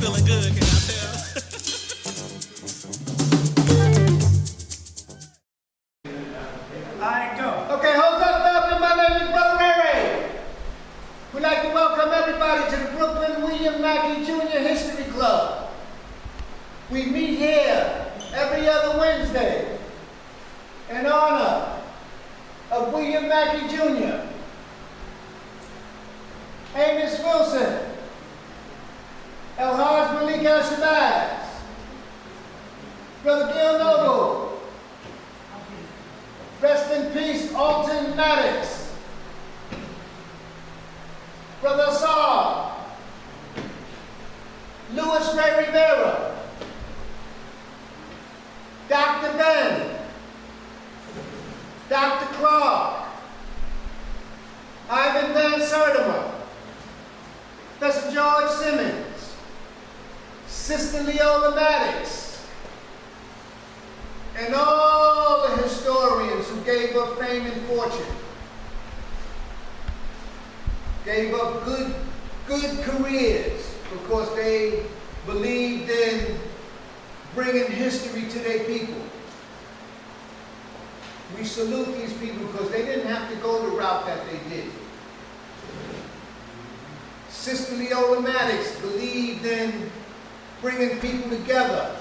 feeling good, can I tell? Alright, go. Okay, hold up, family. My name is Brother Ray Ray. We'd like to welcome everybody to the Brooklyn William Mackey Jr. History Club. We meet here every other Wednesday in honor of William Mackey Jr., Amos Wilson, El-Haj Malik El-Shabazz, Brother Gil Noble, rest in peace, Alton Maddox, Brother Saab, Louis Ray Rivera, Dr. Ben, Dr. Clark, Ivan Van Sertima, Professor George Simmons, Sister Leola Maddox, and all the historians who gave up fame and fortune, gave up good careers because they believed in bringing history to their people. We salute these people because they didn't have to go the route that they did. Sister Leola Maddox believed in bringing people together.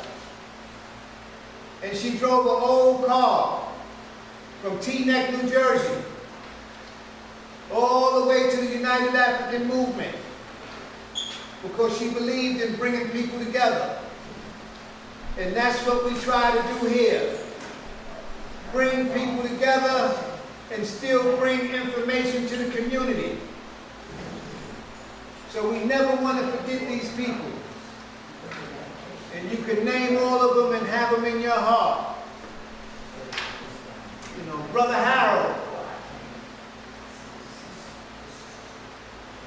And she drove an old car from Teaneck, New Jersey, all the way to the United African Movement because she believed in bringing people together. And that's what we try to do here. Bring people together and still bring information to the community. So we never want to forget these people. And you can name all of them and have them in your heart. You know, Brother Harold.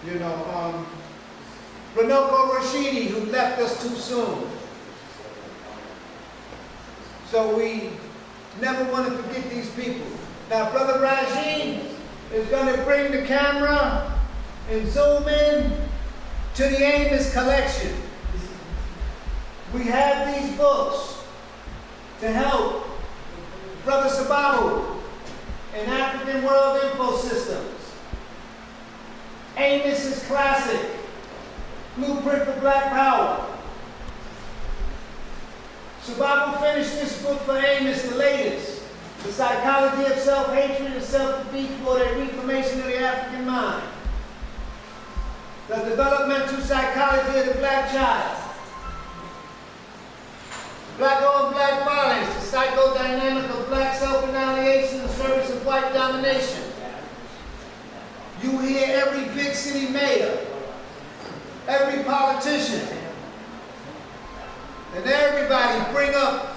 You know, Ranoko Rashidi, who left us too soon. So we never want to forget these people. Now, Brother Rajid is going to bring the camera and zoom in to the Amos collection. We have these books to help Brother Sababu and African World Info Systems. Amos's Classic, Blueprint for Black Power. Sababu finished this book for Amos, the latest, The Psychology of Self-Hatred and Self-Defeat for the Reclamation of the African Mind. The Developmental Psychology of the Black Child. Black-on-black violence, the psychodynamic of black self-annihilation in service of white domination. You hear every big city mayor, every politician, and everybody bring up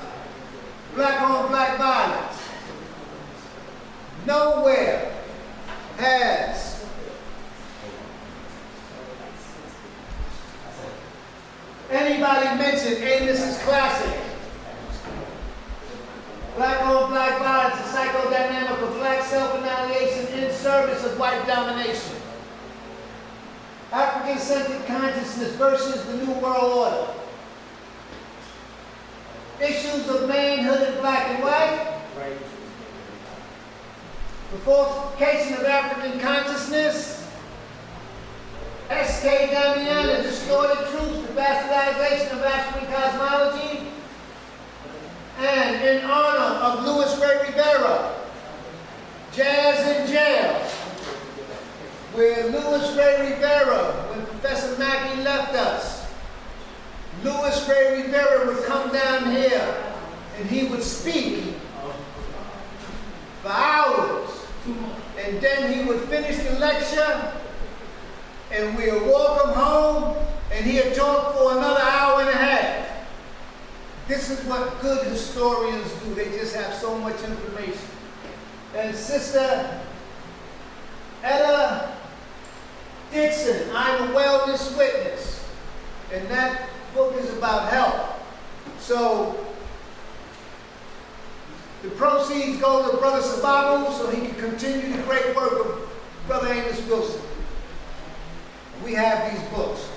black-on-black violence. Nowhere has anybody mentioned Amos's Classic. Black-on-black violence, the psychodynamic of black self-annihilation in service of white domination. African-centered consciousness versus the New World Order. Issues of manhood in black and white. The falsification of African consciousness. S.K. Damian, the distorted truth, the bastardization of African cosmology. And in honor of Louis Ray Rivera, Jazz in Jail, where Louis Ray Rivera, when Professor Mackey left us, Louis Ray Rivera would come down here and he would speak for hours. And then he would finish the lecture and we'd walk him home and he'd talk for another hour and a half. This is what good historians do. They just have so much information. And Sister Ella Dixon, I'm a wellness witness. And that book is about health. So the proceeds go to Brother Sababu so he can continue the great work of Brother Amos Wilson. We have these books.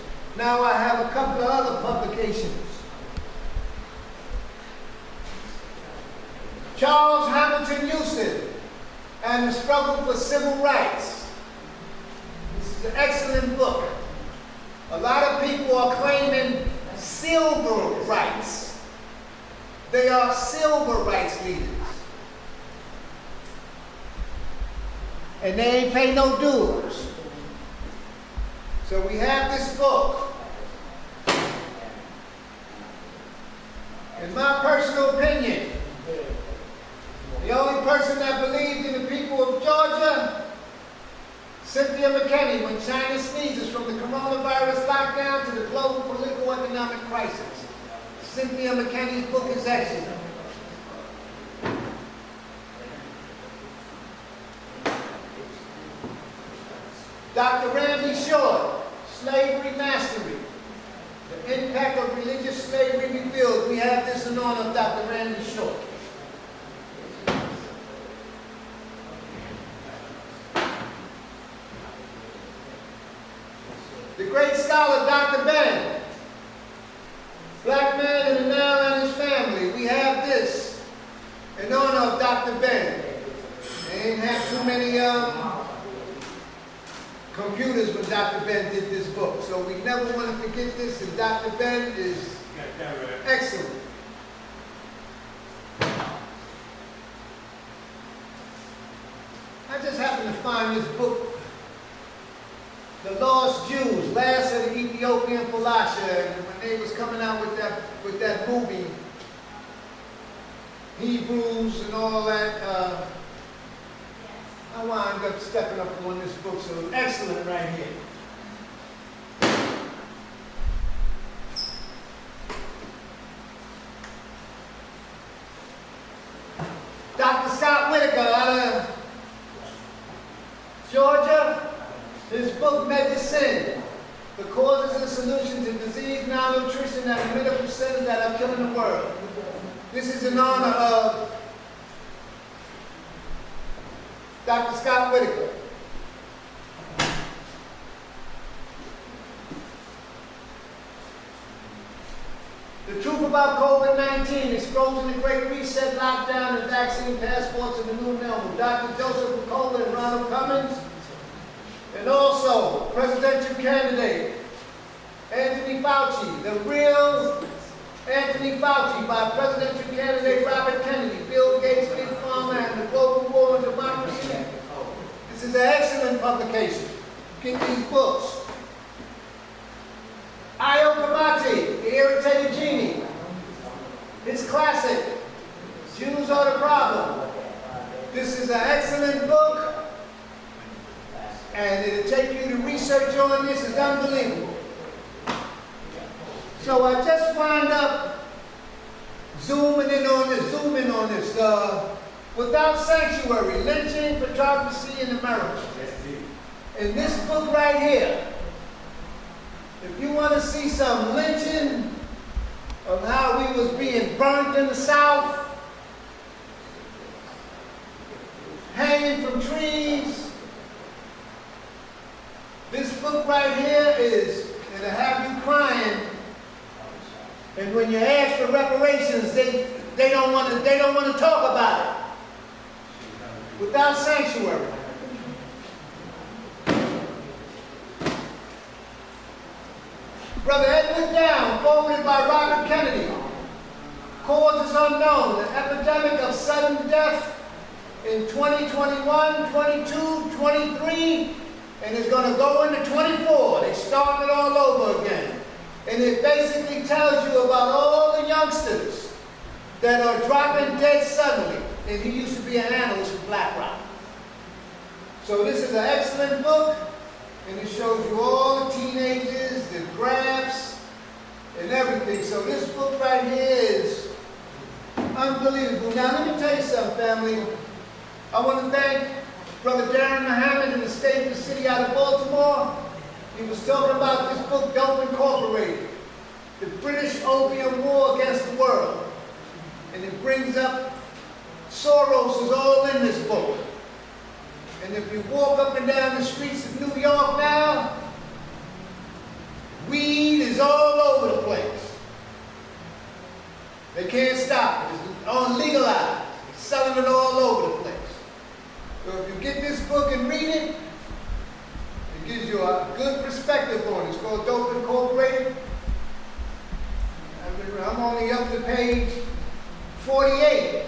Now I have a couple of other publications. Charles Hamilton Houston and the Struggle for Civil Rights. This is an excellent book. A lot of people are claiming civil rights. They are civil rights leaders. And they ain't pay no dues. So we have this book. In my personal opinion, the only person that believed in the people of Georgia, Cynthia McKinney, when China sneezes from the coronavirus lockdown to the global political economic crisis. Cynthia McKinney's book is excellent. Dr. Randy Short, Slavery Mastery, the Impact of Religious Slavery Revealed. We have this in honor of Dr. Randy Short. The great scholar, Dr. Ben, Black Man in the Nile and His Family. We have this in honor of Dr. Ben. They ain't have too many computers when Dr. Ben did this book. So we never want to forget this, and Dr. Ben is excellent. I just happened to find this book, The Lost Jews, Last of the Ethiopian Falasha, and when they was coming out with that movie, Hebrews and all that, I wound up stepping up on this book, so it's excellent right here. Dr. Scott Whitaker out of Georgia, his book, Medicine, The Causes and Solutions to Disease, Malnutrition, and Medical Centers that are killing the world. This is in honor of Dr. Scott Whitaker. The Truth About COVID-19, Exposing the Great Reset, Lockdown, and Vaccine Passports in the New Normal. Dr. Joseph McCullough and Ronald Cummings. And also, presidential candidate, Anthony Fauci, the real Anthony Fauci, by presidential candidate Robert Kennedy, Bill Gates, Big Pharma, and the Global War on Democracy. This is an excellent publication. Get these books. Io Kamati, The Irritated Genie. It's classic. Jews Are the Problem. This is an excellent book, and it'll take you to research on this. It's unbelievable. So I just wound up zooming in on this. Without Sanctuary, Lynching, Photography in America. In this book right here, if you want to see some lynching of how we was being burnt in the South, hanging from trees, this book right here it'll have you crying. And when you ask for reparations, they don't want to talk about it. Without Sanctuary. Brother Edward Down, forwarded by Robert Kennedy. Cause is unknown. The epidemic of sudden death in 2021, 22, 23, and it's going to go into 24. They starting it all over again. And it basically tells you about all the youngsters that are dropping dead suddenly. And he used to be an analyst for BlackRock. So this is an excellent book, and it shows you all the teenagers, the graphs, and everything. So this book right here is unbelievable. Now let me tell you something, family. I want to thank Brother Darren Muhammad in the state of the city out of Baltimore. He was talking about this book, Dope Incorporated, the British Opium War Against the World. And it brings up Soros is all in this book. And if you walk up and down the streets of New York now, weed can't stop it. It's on legalized. Selling it all over the place. So if you get this book and read it, it gives you a good perspective on it. It's called Dope Incorporated. I'm only up to page 48.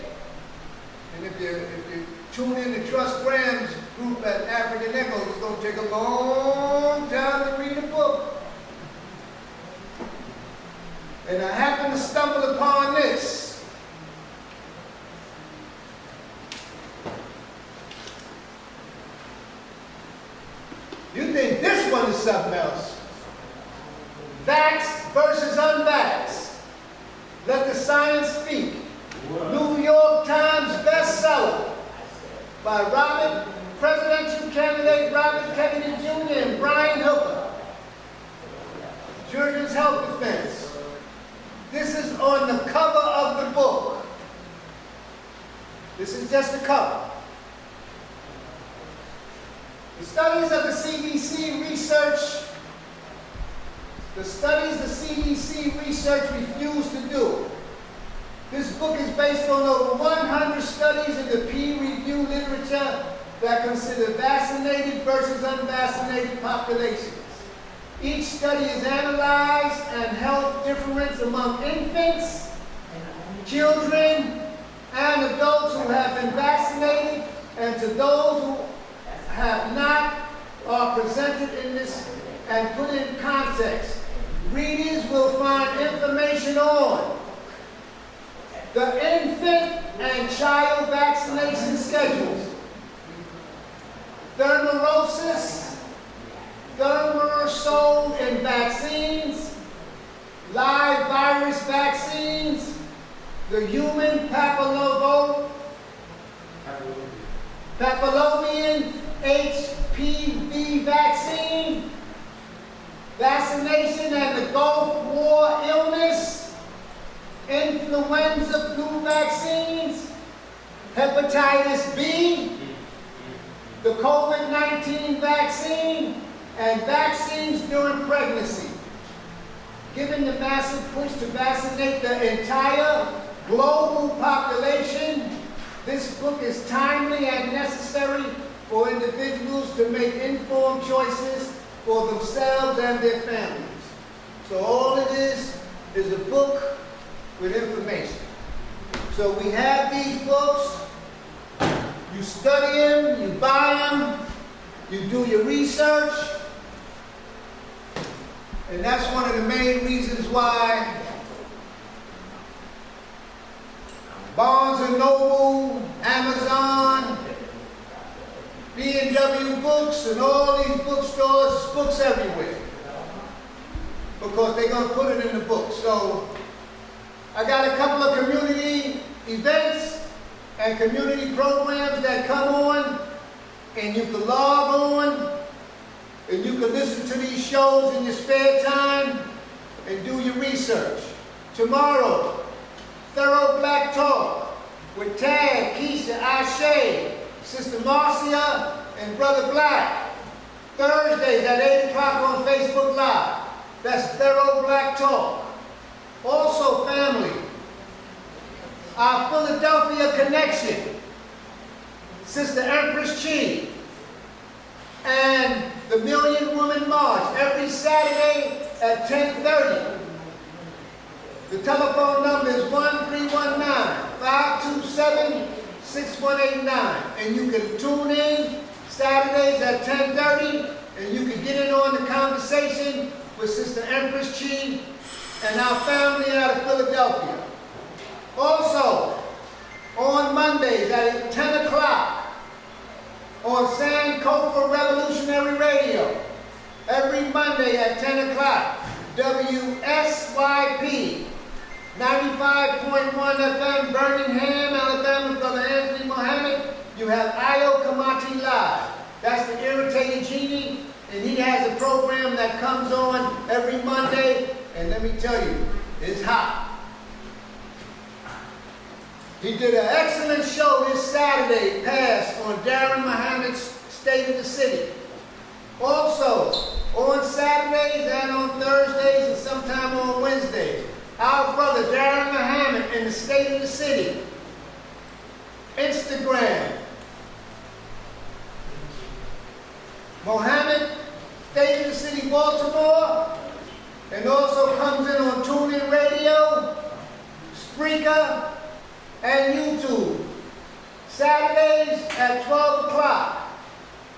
And if you tune in to Trust Graham's group at African Echo, it's going to take a long time to read the book. And I happened to stumble upon this. You think this one is something else. Vax versus unvax. Let the science speak. New York Times bestseller by presidential candidate Robert Kennedy Jr. and Brian Hooker. Children's Health Defense. This is on the cover of the book. This is just the cover. The studies of the CDC research refuse to do. This book is based on over 100 studies in the peer-reviewed literature that consider vaccinated versus unvaccinated populations. Each study is analyzed and health difference among infants, children, and adults who have been vaccinated, and to those who have not, are presented in this and put in context. Readers will find information on the infant and child vaccination schedules, thermosis, thimerosal in vaccines, live virus vaccines, the human papillomavian HPV vaccine, vaccination and the Gulf War illness, influenza flu vaccines, hepatitis B, the COVID-19 vaccine, and vaccines during pregnancy. Given the massive push to vaccinate the entire global population, this book is timely and necessary for individuals to make informed choices for themselves and their families. So all it is a book with information. So we have these books, you study them, you buy them, you do your research, and that's one of the main reasons why Barnes & Noble, Amazon, B&W Books, and all these bookstores, books everywhere. Because they're going to put it in the book. So I got a couple of community events and community programs that come on, and you can log on, and you can listen to these shows in your spare time and do your research. Tomorrow, Thorough Black Talk with Tad, Keisha, Ashe, Sister Marcia, and Brother Black. Thursdays at 8 o'clock on Facebook Live. That's Thorough Black Talk. Also, family, our Philadelphia connection, Sister Empress Chi, and the Million Woman March every Saturday at 10:30. The telephone number is 1319-527-6189. And you can tune in Saturdays at 10:30, and you can get in on the conversation with Sister Empress Chi and our family out of Philadelphia. Also, on Mondays at 10 o'clock on Sankofa Revolutionary Radio, every Monday at 10 o'clock, WSYP 95.1 FM, Birmingham, Alabama, Brother Anthony Mohammed. You have Ayo Kamati Live. That's the Irritated Genie, and he has a program that comes on every Monday, and let me tell you, it's hot. He did an excellent show this Saturday past on Darren Muhammad's State of the City. Also, on Saturdays and on Thursdays and sometime on Wednesdays, our brother Darren Muhammad in and the state of the city. Instagram, Mohammed, State of the City, Baltimore, and also comes in on TuneIn Radio, Spreaker, and YouTube. Saturdays at 12 o'clock.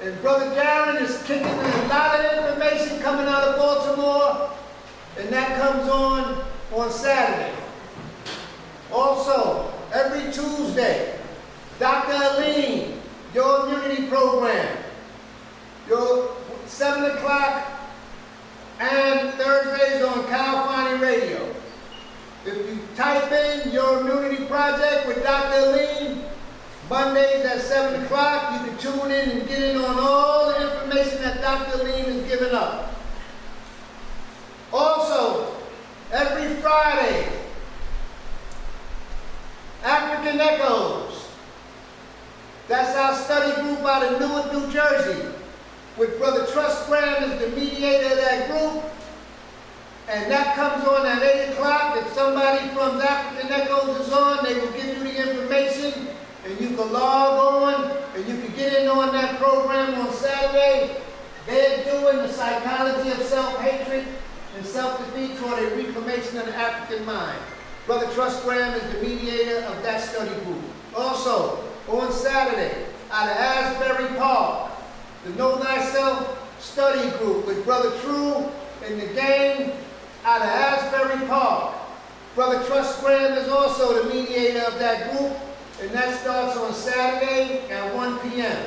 And Brother Darren is kicking in a lot of information coming out of Baltimore, and that comes on Saturday. Also, every Tuesday, Dr. Aline, your immunity program, your 7 o'clock, and Thursdays on California Radio. If you type in your immunity project with Dr. Aline, Mondays at 7 o'clock, you can tune in and get in on all the information that Dr. Aline has given up. Also, every Friday, African Echoes. That's our study group out of Newark, New Jersey, with Brother Trust Graham as the mediator of that group. And that comes on at 8 o'clock. If somebody from African Echoes is on, they will give you the information, and you can log on, and you can get in on that program on Saturday. They're doing the psychology of self-hatred and self-defeat toward a reclamation of the African mind. Brother Trust Graham is the mediator of that study group. Also, on Saturday, out of Asbury Park, the Know Thyself study group with Brother True and the gang out of Asbury Park. Brother Trust Graham is also the mediator of that group, and that starts on Saturday at 1 p.m.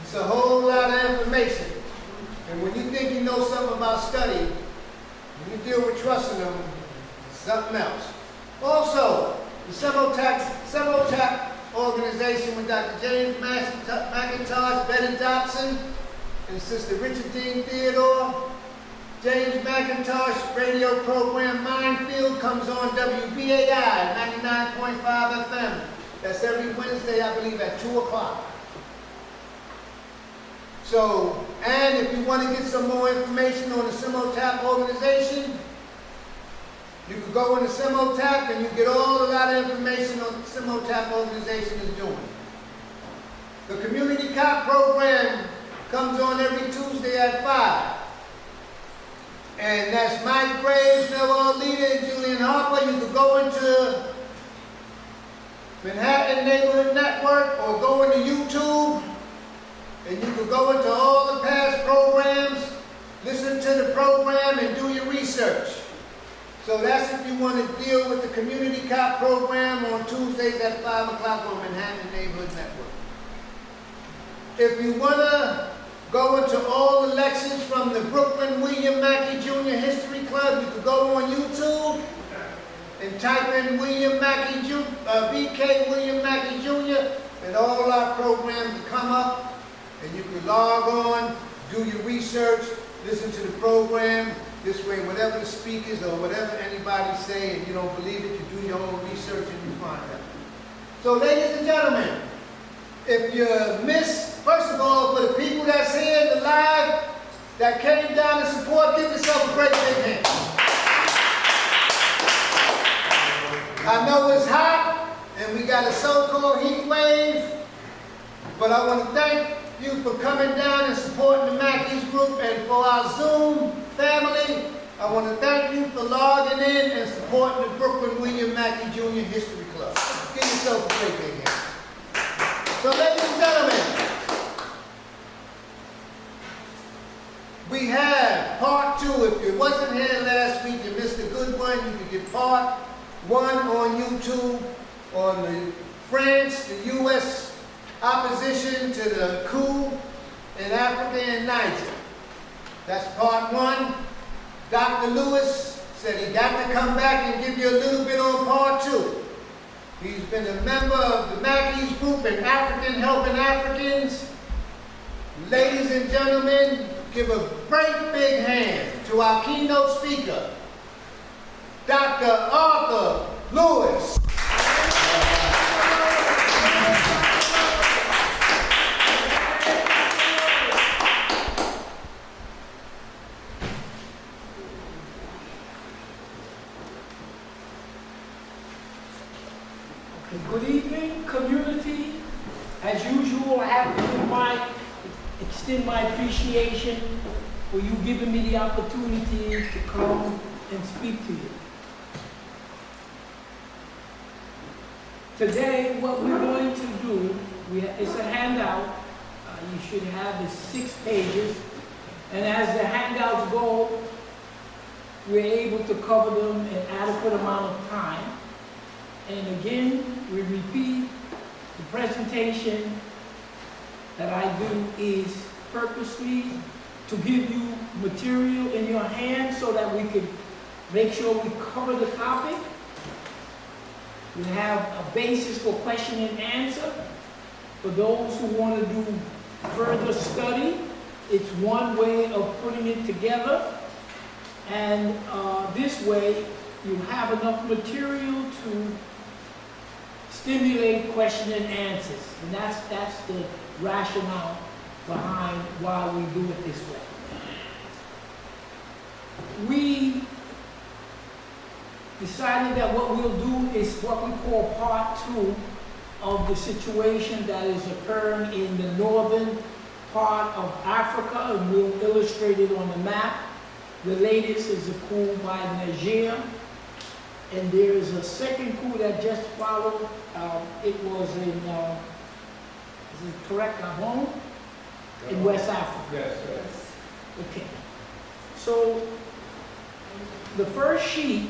It's a whole lot of information. And when you think you know something about study, when you deal with trusting them, it's something else. Also, the Semotap organization with Dr. James McIntosh, Betty Dobson, and Sister Richard Dean Theodore. James McIntosh radio program Minefield comes on WBAI 99.5 FM. That's every Wednesday, I believe, at 2 o'clock. So, and if you want to get some more information on the Semotap organization, you can go into Semotap and you get a lot of information on what the Semotap organization is doing. The Community Cop program comes on every Tuesday at 5. And that's Mike Graves, Noel Lita, and Julian Harper. You can go into Manhattan Neighborhood Network or go into YouTube, and you can go into all the past programs, listen to the program, and do your research. So that's if you want to deal with the Community Cop program on Tuesdays at 5 o'clock on Manhattan Neighborhood Network. If you want to go into all the lectures from the Brooklyn William Mackey Jr. History Club, you can go on YouTube and type in William Mackey Jr., BK William Mackey Jr., and all our programs will come up, and you can log on, do your research, listen to the program. This way, whatever the speakers or whatever anybody say, and you don't believe it, you do your own research and you find out. So, ladies and gentlemen, if you miss, first of all, for the people that's here, the live, that came down to support, give yourself a great big hand. I know it's hot, and we got a so-called heat wave, but I want to thank you for coming down and supporting the Mackey's group, and for our Zoom family, I want to thank you for logging in and supporting the Brooklyn William Mackey Jr. History Club. Give yourself a great big hand. So, ladies and gentlemen, we have part 2. If you wasn't here last week, you missed a good one. You can get part 1 on YouTube on the France, the U.S. opposition to the coup in Africa and Niger. That's part 1. Dr. Lewis said he got to come back and give you a little bit on part 2. He's been a member of the Mackey's group in African Helping Africans. Ladies and gentlemen, give a great big hand to our keynote speaker, Dr. Arthur Lewis. Good evening, community. As usual, I have to extend my appreciation for you giving me the opportunity to come and speak to you. Today, what we're going to do, it's a handout. You should have the 6 pages. And as the handouts go, we're able to cover them in adequate amount of time. And again, we repeat, the presentation that I do is purposely to give you material in your hands so that we can make sure we cover the topic. We have a basis for question and answer. For those who want to do further study, it's one way of putting it together. And this way, you have enough material to stimulate question and answers. And that's the rationale behind why we do it this way. We decided that what we'll do is what we call part 2 of the situation that is occurring in the northern part of Africa, and we'll illustrate it on the map. The latest is a coup by Niger, and there is a second coup that just followed. It was in, is it correct, Gabon? In West Africa. Yes. Okay. So, the first sheet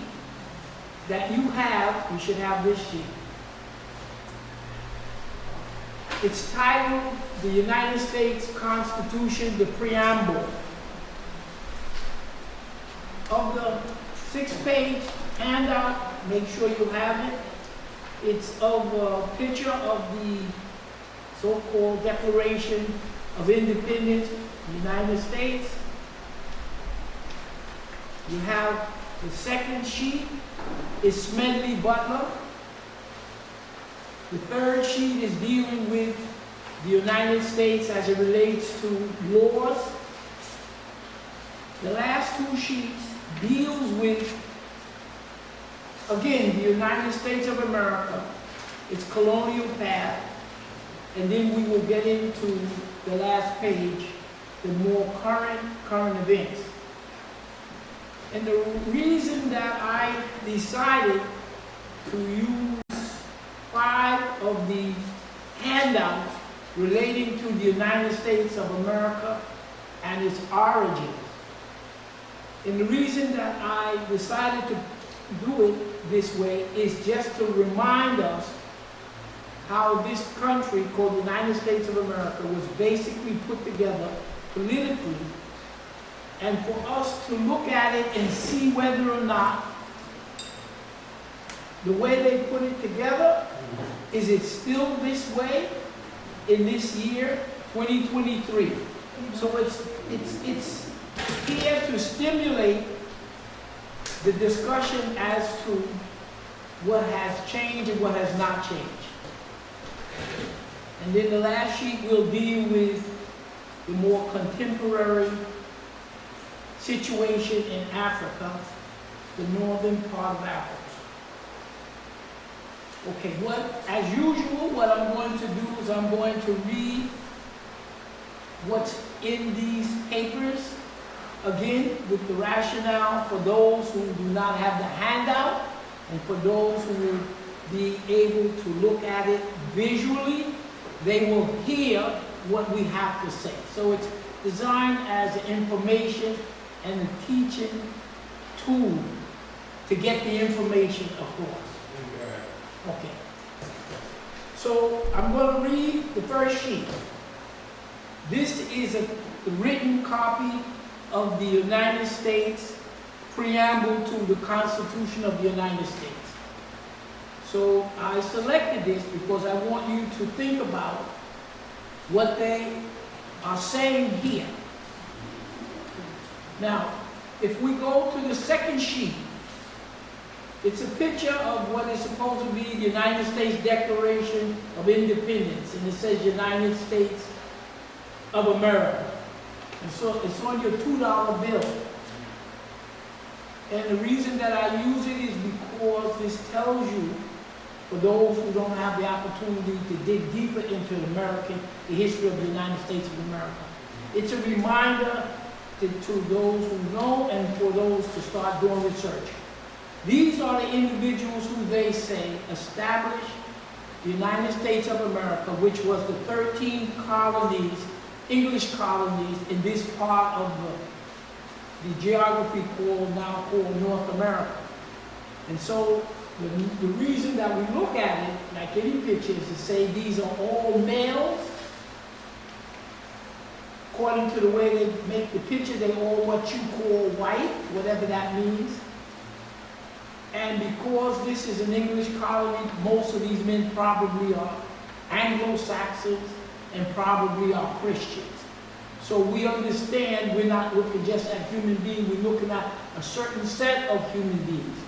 that you should have this sheet. It's titled The United States Constitution, the Preamble. Of the 6-page handout, make sure you have it. It's of a picture of the so-called Declaration of Independence of the United States. You have the second sheet is Smedley Butler. The third sheet is dealing with the United States as it relates to laws. The last 2 sheets deals with, again, the United States of America, its colonial path, and then we will get into the last page, the more current events. And the reason that I decided to use 5 of the handouts relating to the United States of America and its origins. And the reason that I decided to do it this way is just to remind us how this country called the United States of America was basically put together politically, and for us to look at it and see whether or not the way they put it together, is it still this way in this year, 2023? So it's here to stimulate the discussion as to what has changed and what has not changed. And then the last sheet will deal with the more contemporary situation in Africa, the northern part of Africa. Okay, as usual, what I'm going to do is I'm going to read what's in these papers, again, with the rationale for those who do not have the handout, and for those who will be able to look at it visually, they will hear what we have to say. So it's designed as an information and a teaching tool to get the information across. Okay. So I'm going to read the first sheet. This is a written copy of the United States preamble to the Constitution of the United States. So I selected this because I want you to think about what they are saying here. Now, if we go to the second sheet, it's a picture of what is supposed to be the United States Declaration of Independence, and it says United States of America. And so it's on your $2 bill. And the reason that I use it is because this tells you for those who don't have the opportunity to dig deeper into the history of the United States of America. It's a reminder to those who know and for those to start doing research. These are the individuals who they say established the United States of America, which was the 13 colonies, English colonies, in this part of the geography now called North America. And so the reason that we look at it, like any picture, is to say these are all males. According to the way they make the picture, they all what you call white, whatever that means. And because this is an English colony, most of these men probably are Anglo-Saxons and probably are Christians. So we understand we're not looking just at human beings, we're looking at a certain set of human beings.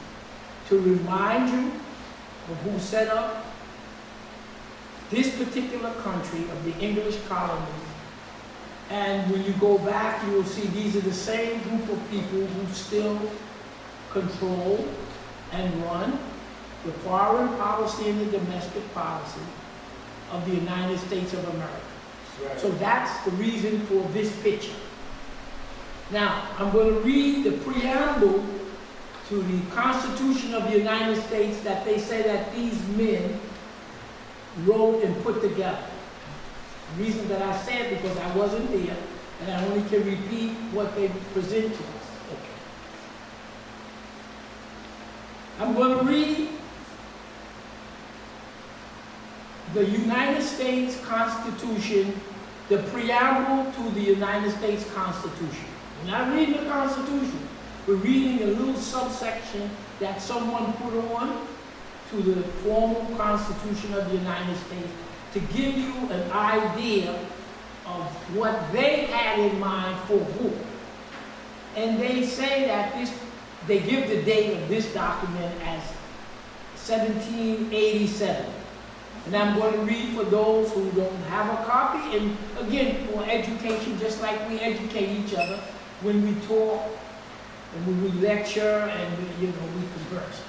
To remind you of who set up this particular country of the English colonies. And when you go back, you will see these are the same group of people who still control and run the foreign policy and the domestic policy of the United States of America. Right. So that's the reason for this picture. Now, I'm going to read the preamble to the Constitution of the United States that they say that these men wrote and put together. The reason that I said because I wasn't there and I only can repeat what they present to us. Okay. I'm going to read the United States Constitution, the preamble to the United States Constitution. We're not reading the Constitution. We're reading a little subsection that someone put on to the formal Constitution of the United States to give you an idea of what they had in mind for who. And they say that they give the date of this document as 1787. And I'm going to read for those who don't have a copy, and again, for education, just like we educate each other when we talk, and when we lecture, and we converse.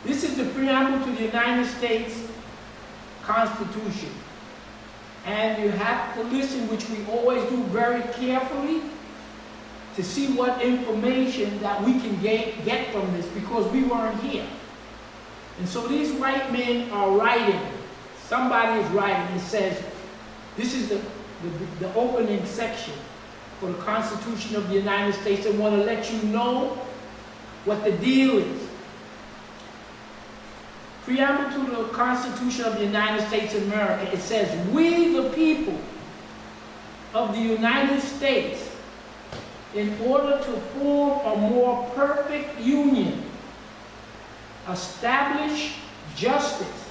This is the preamble to the United States Constitution. And you have to listen, which we always do very carefully, to see what information that we can get from this, because we weren't here. And so these white men are writing. Somebody is writing. It says, this is the opening section for the Constitution of the United States. I want to let you know what the deal is. Preamble to the Constitution of the United States of America. It says, we the people of the United States, in order to form a more perfect union, establish justice,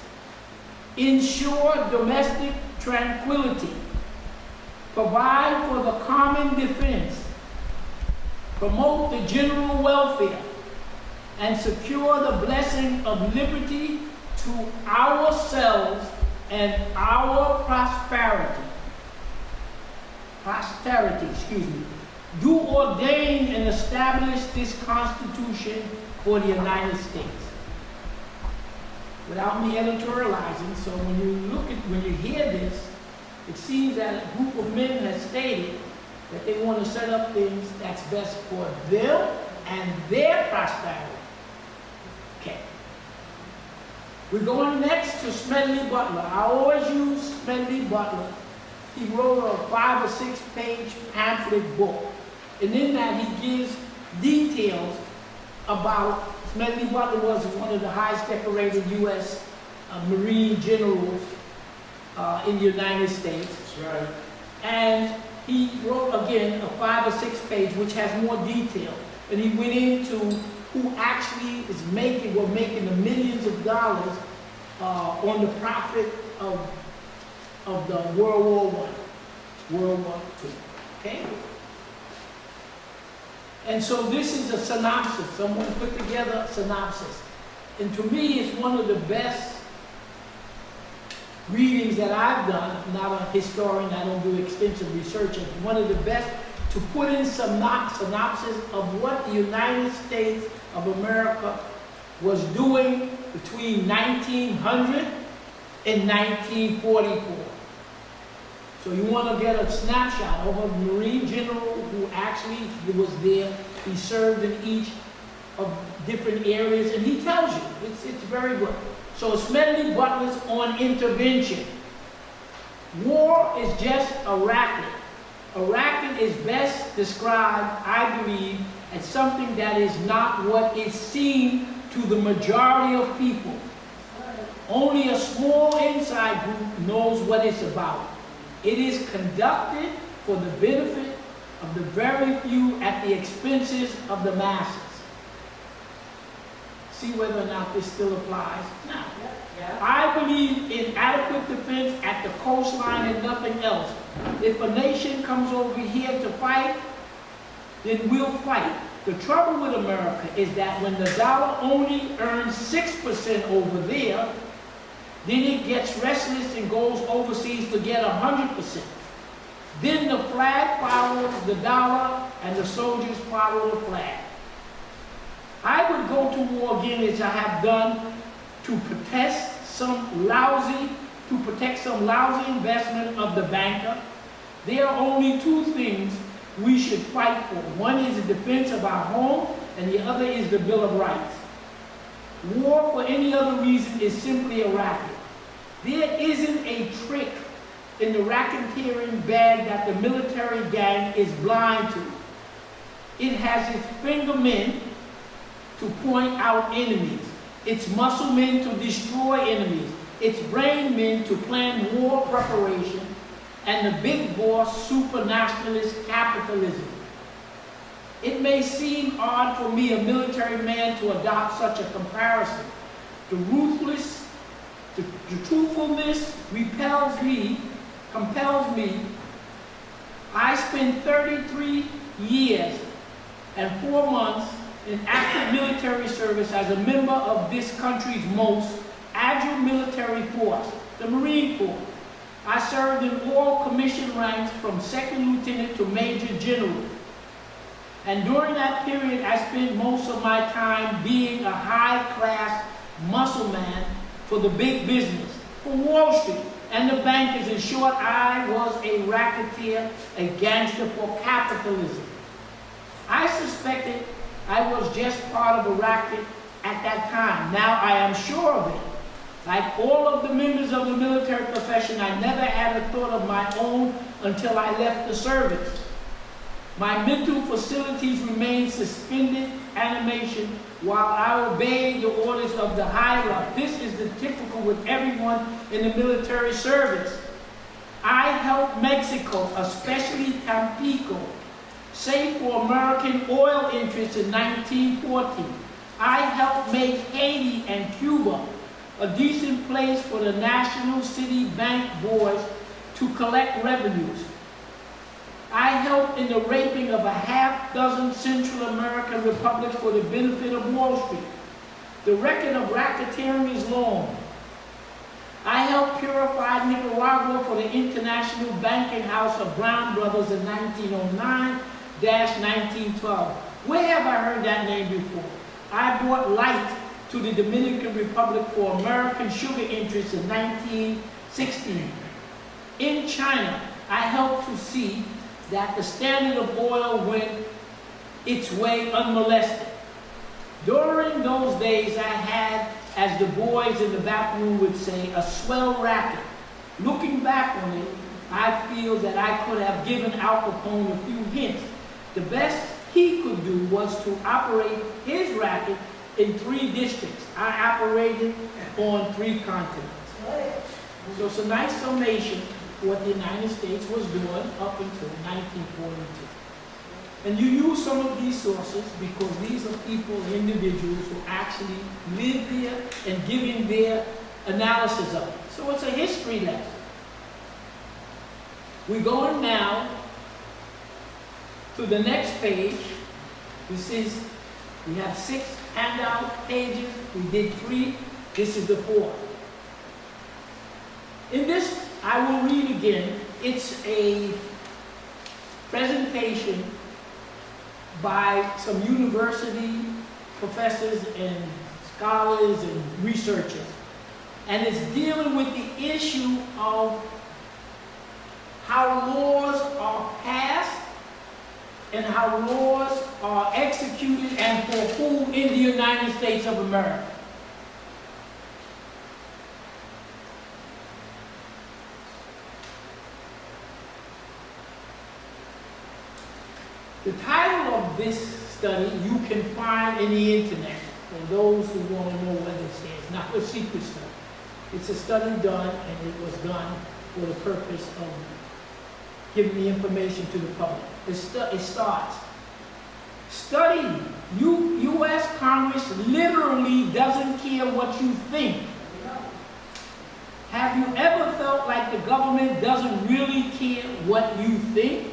ensure domestic tranquility, provide for the common defense, promote the general welfare, and secure the blessing of liberty to ourselves and our posterity, do ordain and establish this Constitution for the United States. Without me editorializing, so when you hear this, it seems that a group of men has stated that they want to set up things that's best for them and their prosperity. Okay. We're going next to Smedley Butler. I always use Smedley Butler. He wrote a 5 or 6 page pamphlet book. And in that he gives details about Smedley Butler was one of the highest decorated U.S. Marine generals in the United States. That's right. And he wrote, again, a 5 or 6 page, which has more detail. And he went into who actually were making the millions of dollars on the profit of the World War I, World War II. Okay? And so this is a synopsis. Someone put together a synopsis. And to me, it's one of the best readings that I've done. I'm not a historian, I don't do extensive research. It's one of the best to put in some synopsis of what the United States of America was doing between 1900 and 1944. So you want to get a snapshot of a Marine general who actually was there. He served in each of different areas, and he tells you. It's very good. So Smedley Butler's on intervention. War is just a racket. A racket is best described, I believe, as something that is not what is seen to the majority of people. Only a small inside group knows what it's about. It is conducted for the benefit of the very few at the expenses of the masses. See whether or not this still applies. Now, I believe in adequate defense at the coastline and nothing else. If a nation comes over here to fight, then we'll fight. The trouble with America is that when the dollar only earns 6% over there, then it gets restless and goes overseas to get 100%. Then the flag follows the dollar and the soldiers follow the flag. I would go to war again, as I have done, to protect some lousy investment of the banker. There are only two things we should fight for. One is the defense of our home, and the other is the Bill of Rights. War for any other reason is simply a racket. There isn't a trick in the racketeering bag that the military gang is blind to. It has its finger men to point out enemies, its muscle men to destroy enemies, its brain men to plan war preparation, and the big boss supranationalist capitalism. It may seem odd for me, a military man, to adopt such a comparison. The truthfulness compels me. I spent 33 years and 4 months in active military service as a member of this country's most agile military force, the Marine Corps. I served in all commission ranks from second lieutenant to major general. And during that period, I spent most of my time being a high-class muscle man for the big business, for Wall Street and the bankers. In short, I was a racketeer, a gangster for capitalism. I suspected I was just part of a racket at that time. Now I am sure of it. Like all of the members of the military profession, I never had a thought of my own until I left the service. My mental facilities remained suspended animation while I obeyed the orders of the higher. This is the typical with everyone in the military service. I helped Mexico, especially Tampico, save for American oil interests in 1914. I helped make Haiti and Cuba a decent place for the National City Bank boys to collect revenues. I helped in the raping of a half-dozen Central American republics for the benefit of Wall Street. The record of racketeering is long. I helped purify Nicaragua for the International Banking House of Brown Brothers in 1909-1912. Where have I heard that name before? I brought light to the Dominican Republic for American sugar interests in 1916. In China, I helped to see that the standard of oil went its way unmolested. During those days, I had, as the boys in the back room would say, a swell racket. Looking back on it, I feel that I could have given Al Capone a few hints. The best he could do was to operate his racket in 3 districts. I operated on 3 continents. So it's a nice summation of what the United States was doing up until 1942. And you use some of these sources because these are people, individuals who actually live there and giving their analysis of it. So it's a history lesson. We're going now to the next page. We have 6 handout pages. We did 3. This is the 4th. In this, I will read again. It's a presentation by some university professors and scholars and researchers. And it's dealing with the issue of how laws are passed and how laws are executed and for whom in the United States of America. The title of this study you can find in the internet for those who want to know what this is. It's not a secret study. It's a study done, and it was done for the purpose of giving the information to the public. It starts. Study. U.S. Congress literally doesn't care what you think. Have you ever felt like the government doesn't really care what you think?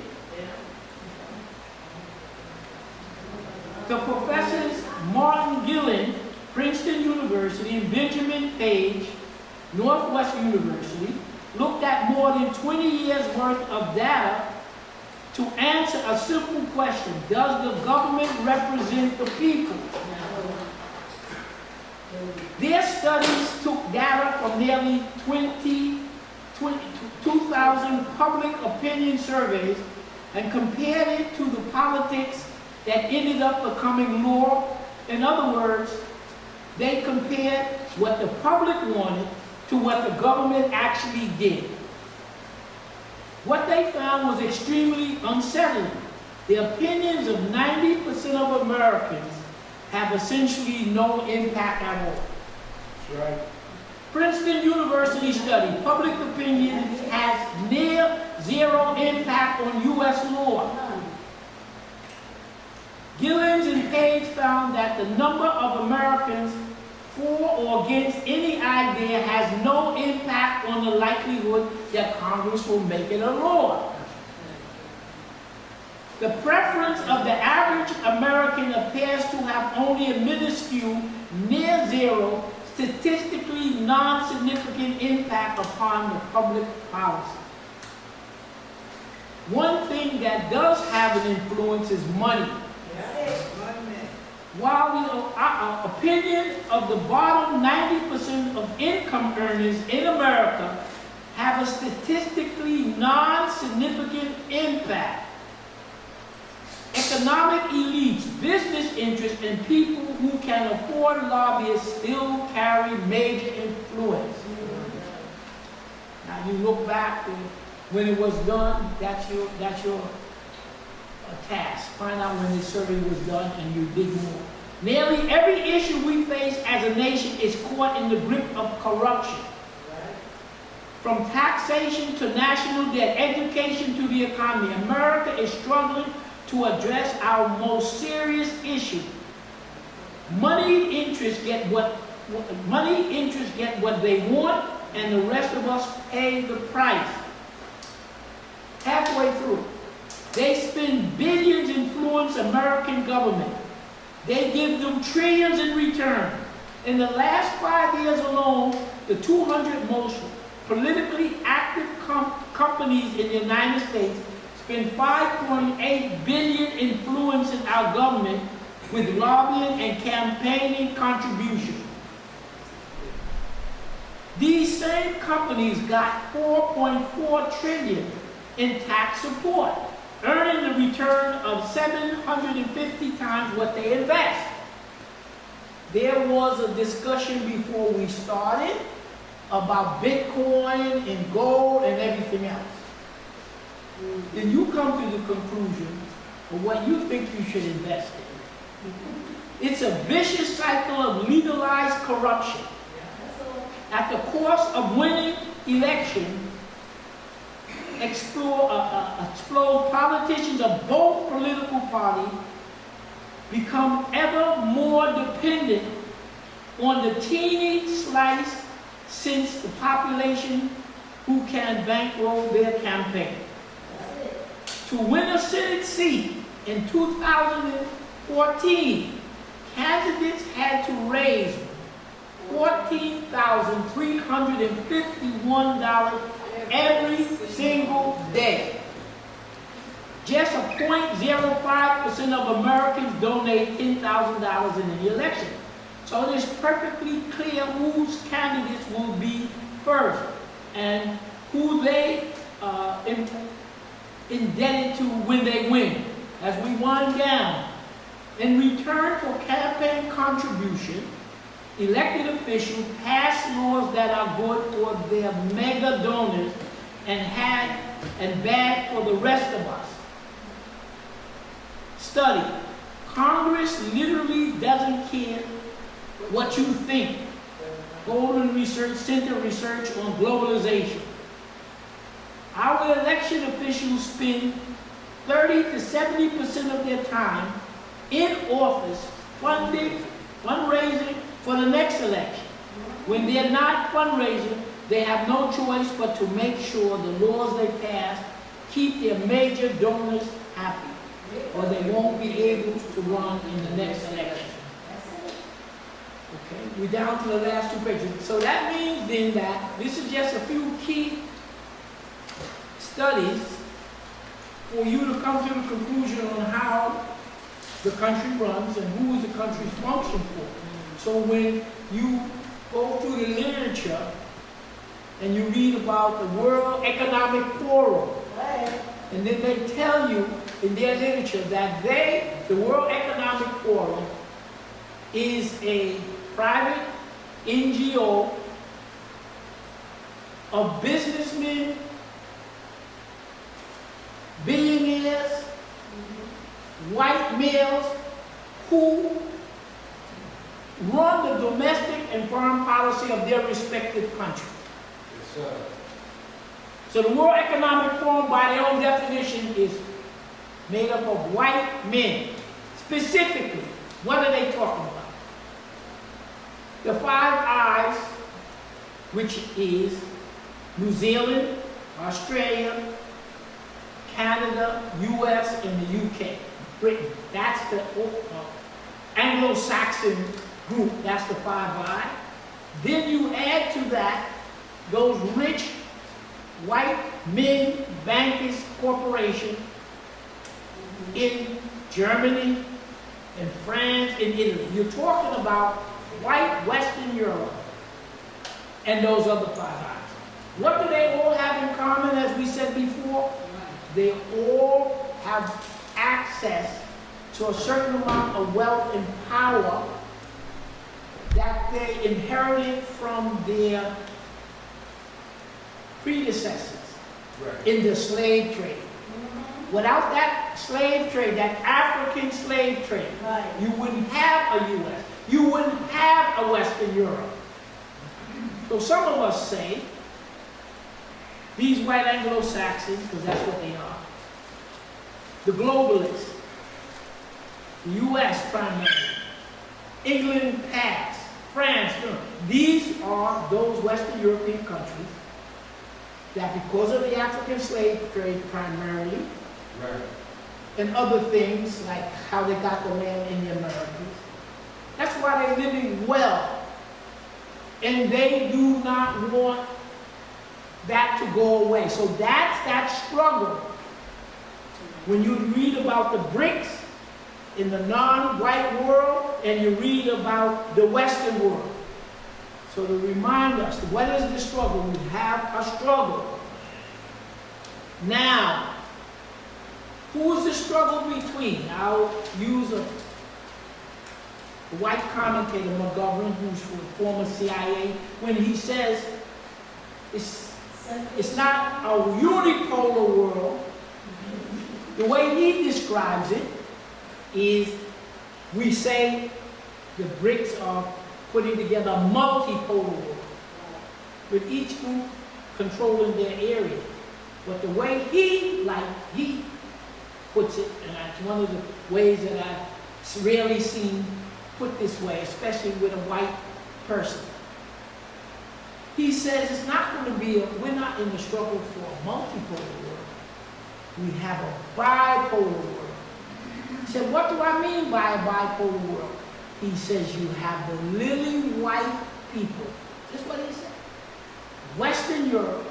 The professors Martin Gillen, Princeton University, and Benjamin Page, Northwest University, looked at more than 20 years worth of data to answer a simple question: does the government represent the people? Their studies took data from nearly 2,000 public opinion surveys and compared it to the politics that ended up becoming law. In other words, they compared what the public wanted to what the government actually did. What they found was extremely unsettling. The opinions of 90% of Americans have essentially no impact at all. That's right. Princeton University study, public opinion has near zero impact on U.S. law. Gillens and Page found that the number of Americans for or against any idea has no impact on the likelihood that Congress will make it a law. The preference of the average American appears to have only a minuscule, near zero, statistically non-significant impact upon the public policy. One thing that does have an influence is money. While the opinion of the bottom 90% of income earners in America have a statistically non-significant impact, economic elites, business interests, and people who can afford lobbyists still carry major influence. Now you look back when it was done, that's your task. Find out when this survey was done and you dig more. Nearly every issue we face as a nation is caught in the grip of corruption. From taxation to national debt, education to the economy, America is struggling to address our most serious issue. Money interests get what they want, and the rest of us pay the price. Halfway through, they spend billions to influence American government. They give them trillions in return. In the last 5 years alone, the 200 most politically active companies in the United States spend $5.8 billion influencing our government with lobbying and campaigning contributions. These same companies got $4.4 trillion in tax support, earning the return of 750 times what they invest. There was a discussion before we started about Bitcoin and gold and everything else. Then you come to the conclusion of what you think you should invest in. It's a vicious cycle of legalized corruption. At the cost of winning elections, explode politicians of both political parties become ever more dependent on the teeny slice since the population who can bankroll their campaign. To win a Senate seat in 2014, candidates had to raise $14,351 every single day. Just 0.05% of Americans donate $10,000 in any election. So it is perfectly clear whose candidates will be first and who they indebted to when they win. As we wind down, in return for campaign contribution, elected officials pass laws that are good for their mega donors and bad for the rest of us. Study. Congress literally doesn't care what you think. Golden Research Center research on globalization. Our election officials spend 30 to 70% of their time in office fundraising for the next election. When they're not fundraising, they have no choice but to make sure the laws they pass keep their major donors happy, or they won't be able to run in the next election. Okay, we're down to the last 2 pages. So that means then that this is just a few key studies for you to come to the conclusion on how the country runs and who is the country's function for. So when you go through the literature and you read about the World Economic Forum, and then they tell you in their literature that the World Economic Forum is a private NGO of businessmen, billionaires, white males who run the domestic and foreign policy of their respective countries. Yes, sir. So the World Economic Forum, by their own definition, is made up of white men. Specifically, what are they talking about? The Five Eyes, which is New Zealand, Australia, Canada, US, and the UK. Britain. That's the Anglo-Saxon group. That's the Five Eyes. Then you add to that those rich white men, bankers, corporations in Germany, in France, in Italy. You're talking about white Western Europe and those other Five Eyes. What do they all have in common, as we said before? They all have access to a certain amount of wealth and power that they inherited from their predecessors in the slave trade. Without that slave trade, that African slave trade, you wouldn't have a U.S. You wouldn't have a Western Europe. So some of us say, these white Anglo-Saxons, because that's what they are, the globalists, the U.S. primarily, England past, France, these are those Western European countries that, because of the African slave trade primarily, and other things like how they got the land in the Americas, that's why they're living well. And they do not want that to go away. So that's that struggle. When you read about the BRICS in the non-white world, and you read about the Western world. So to remind us, what is the struggle? We have a struggle. Now, who is the struggle between? I'll use a white commentator, McGovern, who's from former CIA, when he says it's not a unipolar world. The way he describes it is, we say the BRICS are putting together a multipolar world, with each group controlling their area. But the way he puts it, and that's one of the ways that I've rarely seen put this way, especially with a white person. He says it's not going to be, we're not in the struggle for a multipolar world. We have a bipolar world. He said, what do I mean by a bipolar world? He says you have the lily white people. That's what he said. Western Europe,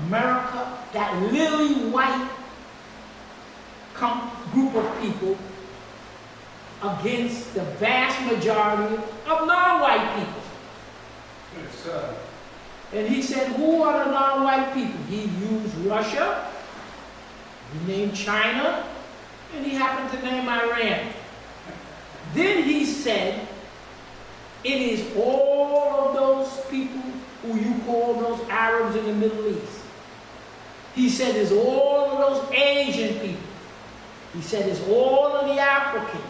America, that lily white group of people against the vast majority of non-white people. Yes, sir. And he said, who are the non-white people? He used Russia, he named China, and he happened to name Iran. Then he said, it is all of those people who you call those Arabs in the Middle East. He said it's all of those Asian people. He said it's all of the Africans.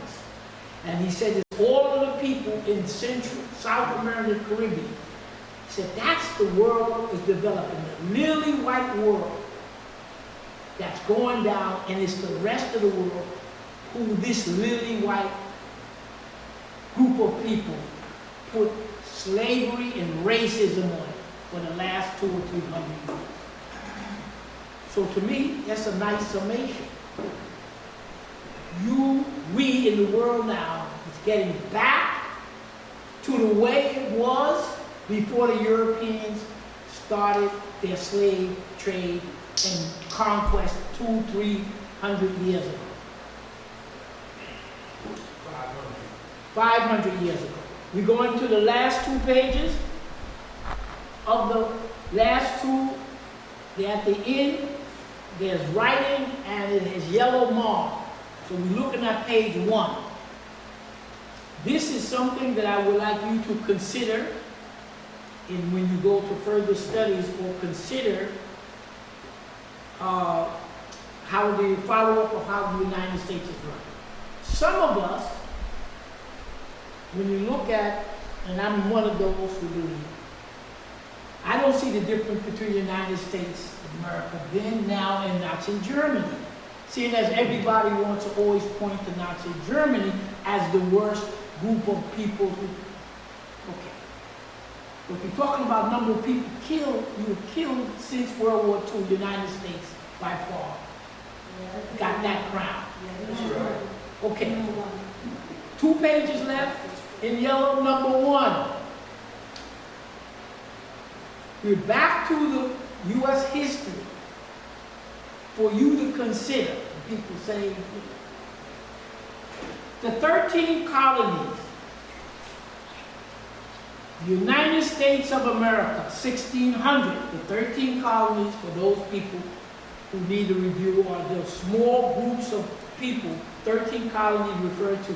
And he said it's all of the people in Central, South America, Caribbean. He said that's the world is developing, the lily white world that's going down, and it's the rest of the world who this lily white group of people put slavery and racism on it for the last 200 or 300 years. So to me, that's a nice summation. We in the world now is getting back to the way it was before the Europeans started their slave trade and conquest 200-300 years ago. 500 years ago. We're going to the last 2 pages of the last 2. They're at the end. There's writing and it has yellow mark. So we're looking at page 1. This is something that I would like you to consider when you go to further studies, or consider how the follow-up of how the United States is run. Some of us, when you look at, and I'm one of those who believe, I don't see the difference between the United States of America then, now, and Nazi Germany. Seeing as everybody wants to always point to Nazi Germany as the worst group of people who, okay. But if you're talking about number of people killed, you were killed since World War II, the United States by far got that crown. That's right. Okay. 2 pages left in yellow, number 1. We're back to the U.S. history for you to consider. People say the 13 colonies, the United States of America, 1600. The 13 colonies, for those people who need a review, are the small groups of people. 13 colonies refer to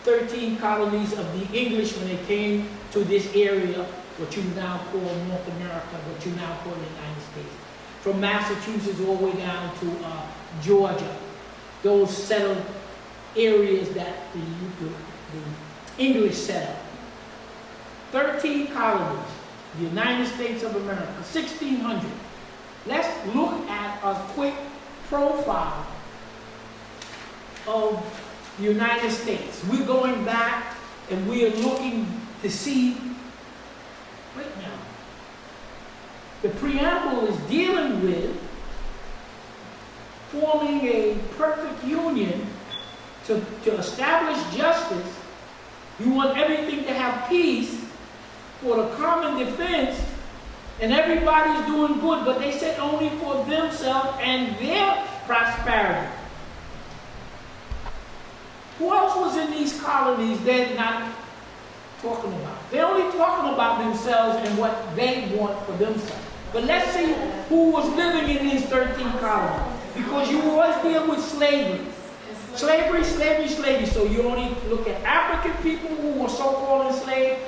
13 colonies of the English when they came to this area, what you now call North America, what you now call the United States. From Massachusetts all the way down to Georgia. Those settled areas that the English set up. 13 colonies, the United States of America, 1600. Let's look at a quick profile of the United States. We're going back and we are looking to see, wait now, the preamble is dealing with forming a perfect union to establish justice. You want everything to have peace for the common defense, and everybody's doing good, but they said only for themselves and their prosperity. Who else was in these colonies they're not talking about? They're only talking about themselves and what they want for themselves. But let's see who was living in these 13 colonies. Because you always deal with slavery. Slavery. So you only look at African people who were so-called enslaved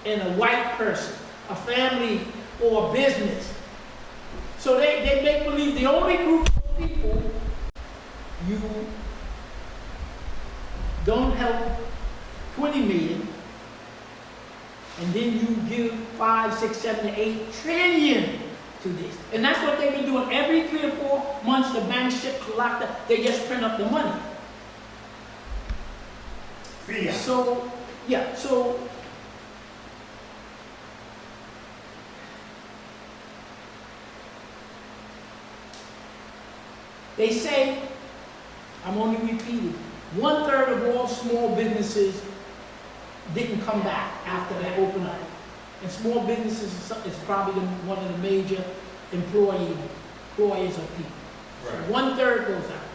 and a white person, a family or a business. So they make believe the only group of people you don't help 20 million, and then you give 5, 6, 7, 8 trillion to this. And that's what they've been doing. Every 3 or 4 months, the banks collect up, they just print up the money. Yeah. So they say, I'm only repeating, 1/3 of all small businesses didn't come back after they opened up. And small businesses is probably one of the major employers of people. Right. So 1/3 goes out.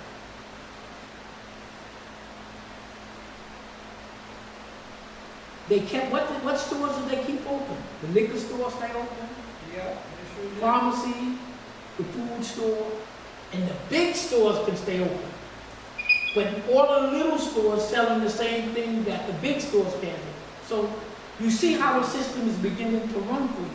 They kept, what stores did they keep open? The liquor store stay open, Yeah, they sure did. pharmacy, the food store, and the big stores can stay open. But all of the little stores selling the same thing that the big stores can do. So you see how the system is beginning to run for you.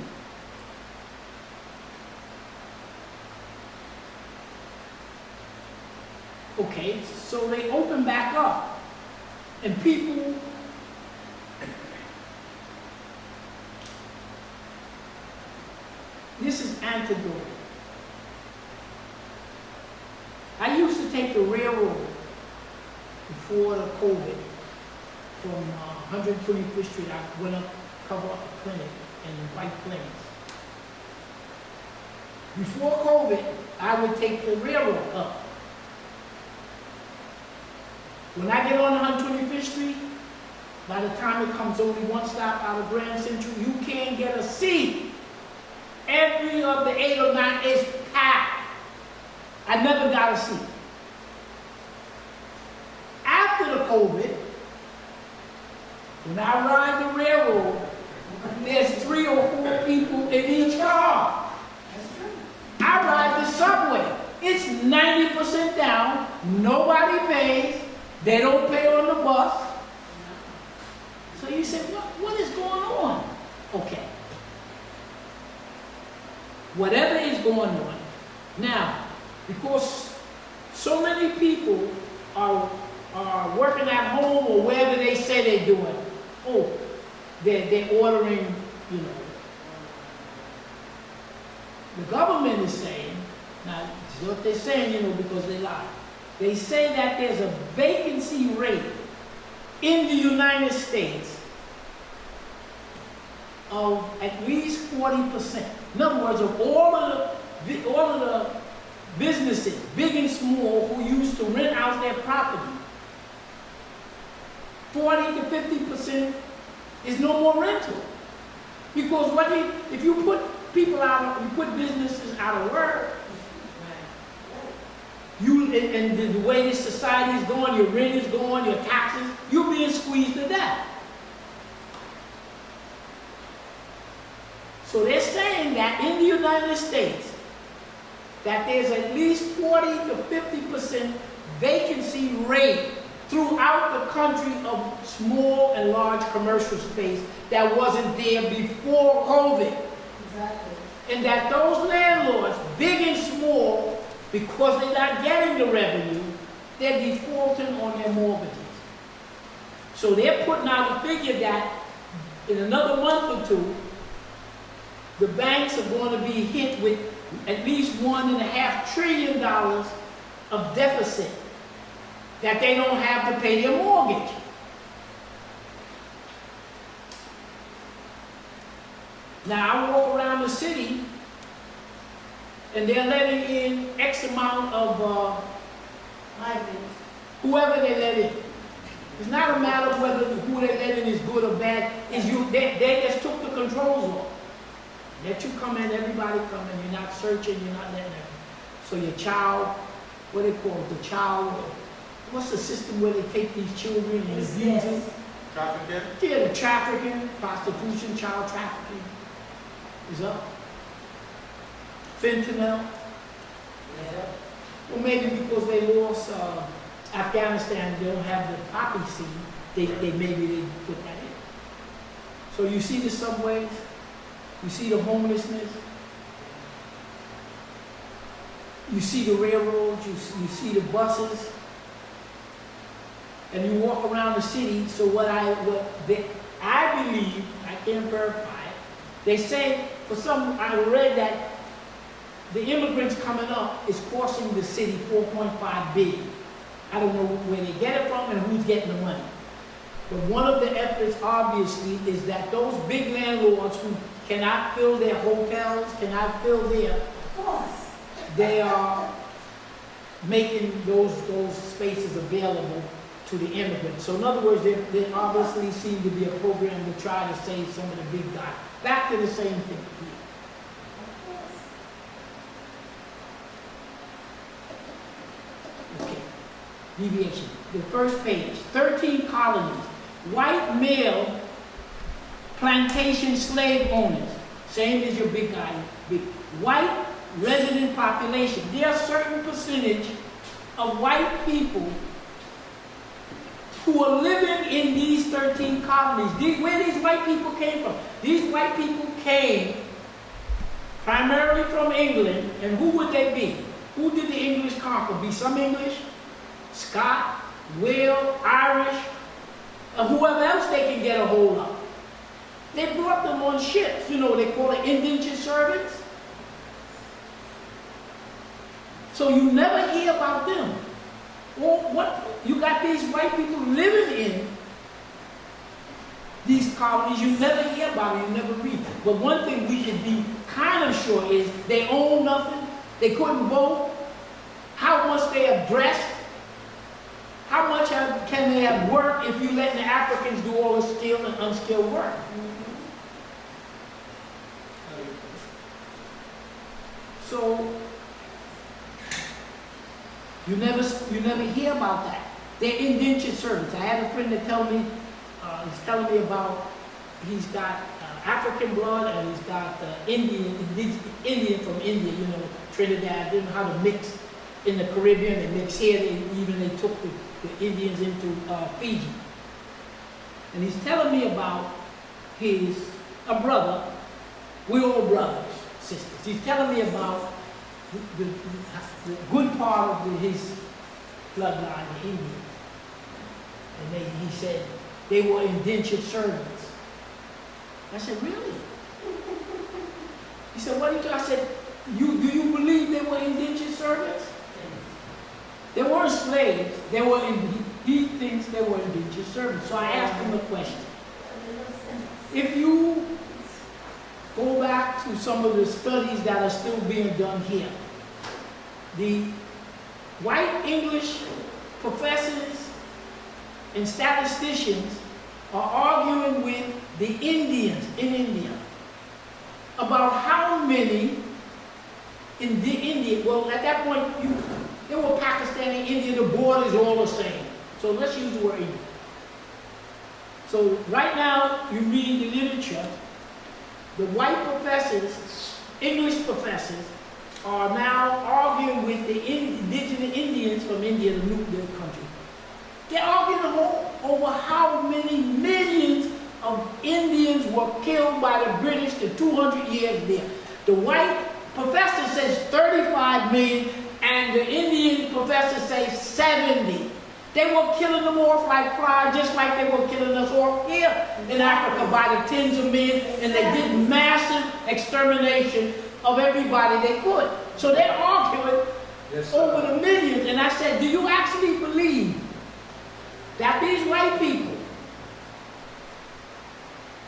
Okay, so they open back up. And people, this is anecdotal. I used to take the railroad before the COVID from 125th Street. I went up, cover up the clinic in White Plains. Before COVID, I would take the railroad up. When I get on 125th Street, by the time it comes only one stop out of Grand Central, you can't get a seat. Every of the 8 or 9 is packed. I never got a seat. After the COVID, when I ride the railroad, there's 3 or 4 people in each car. I ride the subway. It's 90% down. Nobody pays. They don't pay on the bus. So you say, what is going on? Okay. Whatever is going on. Now, because so many people are working at home or wherever they say they're doing. Oh, they're ordering, you know. The government is saying, now this is what they're saying, you know, because they lie. They say that there's a vacancy rate in the United States of at least 40%. In other words, of all of the businesses, big and small, who used to rent out their property, 40 to 50% is no more rental. Because if you put people out, you put businesses out of work, and the way this society is going, your rent is going, your taxes, you're being squeezed to death. So they're saying that in the United States, that there's at least 40 to 50% vacancy rate throughout the country of small and large commercial space that wasn't there before COVID. Exactly. And that those landlords, big and small, because they're not getting the revenue, they're defaulting on their mortgages. So they're putting out a figure that in another month or 2, the banks are going to be hit with at least $1.5 trillion of deficit that they don't have to pay their mortgage. Now I walk around the city and they're letting in X amount of Migrants. whoever they let in. It's not a matter of whether who they let in is good or bad. They just took the controls off. Let you come in, everybody come in. You're not searching, you're not letting them. So your child, what they call it, the child, what's the system where they take these children and abuse them? Trafficking? Yeah, the trafficking, prostitution, child trafficking is up. Fentanyl. Yeah. Well, maybe because they lost Afghanistan, they don't have the poppy seed. Maybe they put that in. So you see the subways, you see the homelessness, you see the railroads, you see the buses, and you walk around the city. So I believe, I can't verify it. They say I read that the immigrants coming up is costing the city $4.5 billion. I don't know where they get it from and who's getting the money. But one of the efforts, obviously, is that those big landlords who cannot fill their hotels, cannot fill their, Of course. they are making those spaces available to the immigrants. So in other words, there obviously seems to be a program to try to save some of the big guys. Back to the same thing. Okay, deviation. The first page, 13 colonies. White male plantation slave owners, same as your big guy, big white resident population. There are certain percentage of white people who are living in these 13 colonies. Where these white people came from? These white people came primarily from England, and who would they be? Who did the English conquer? Be some English, Scot, Wales, Irish, and whoever else they can get a hold of. They brought them on ships, you know, they call it indentured servants. So you never hear about them. Well, what you got these white people living in these colonies, you never hear about it, you never read. But one thing we can be kind of sure is they own nothing, they couldn't vote, how much they have dressed, how much can they have worked if you let the Africans do all the skilled and unskilled work. So you never hear about that. They're indentured servants. I had a friend that he's telling me about, he's got African blood and he's got Indian from India, you know, Trinidad. They know how to mix in the Caribbean. They mix here. They took the Indians into Fiji. And he's telling me about a brother. We're all brothers, sisters. He's telling me about the good part of his bloodline, the Indians. And he said they were indentured servants. I said, really? He said, what do you do? I said, do you believe they were indentured servants? They weren't slaves. He thinks they were indentured servants. So I asked him a question. If you go back to some of the studies that are still being done here, the white English professors and statisticians are arguing with the Indians in India about how many in the India, well at that point they were Pakistani, India, the border is all the same. So let's use the word India. So right now you read the literature, the white professors, English professors, are now arguing with the indigenous Indians from India, the new country. They're arguing over how many millions of Indians were killed by the British the 200 years there. The white professor says 35 million, and the Indian professor says 70. They were killing them off like flies, just like they were killing us off here in Africa by the tens of millions, and they did massive extermination of everybody they could. So they're arguing over the millions, and I said, do you actually believe that these white people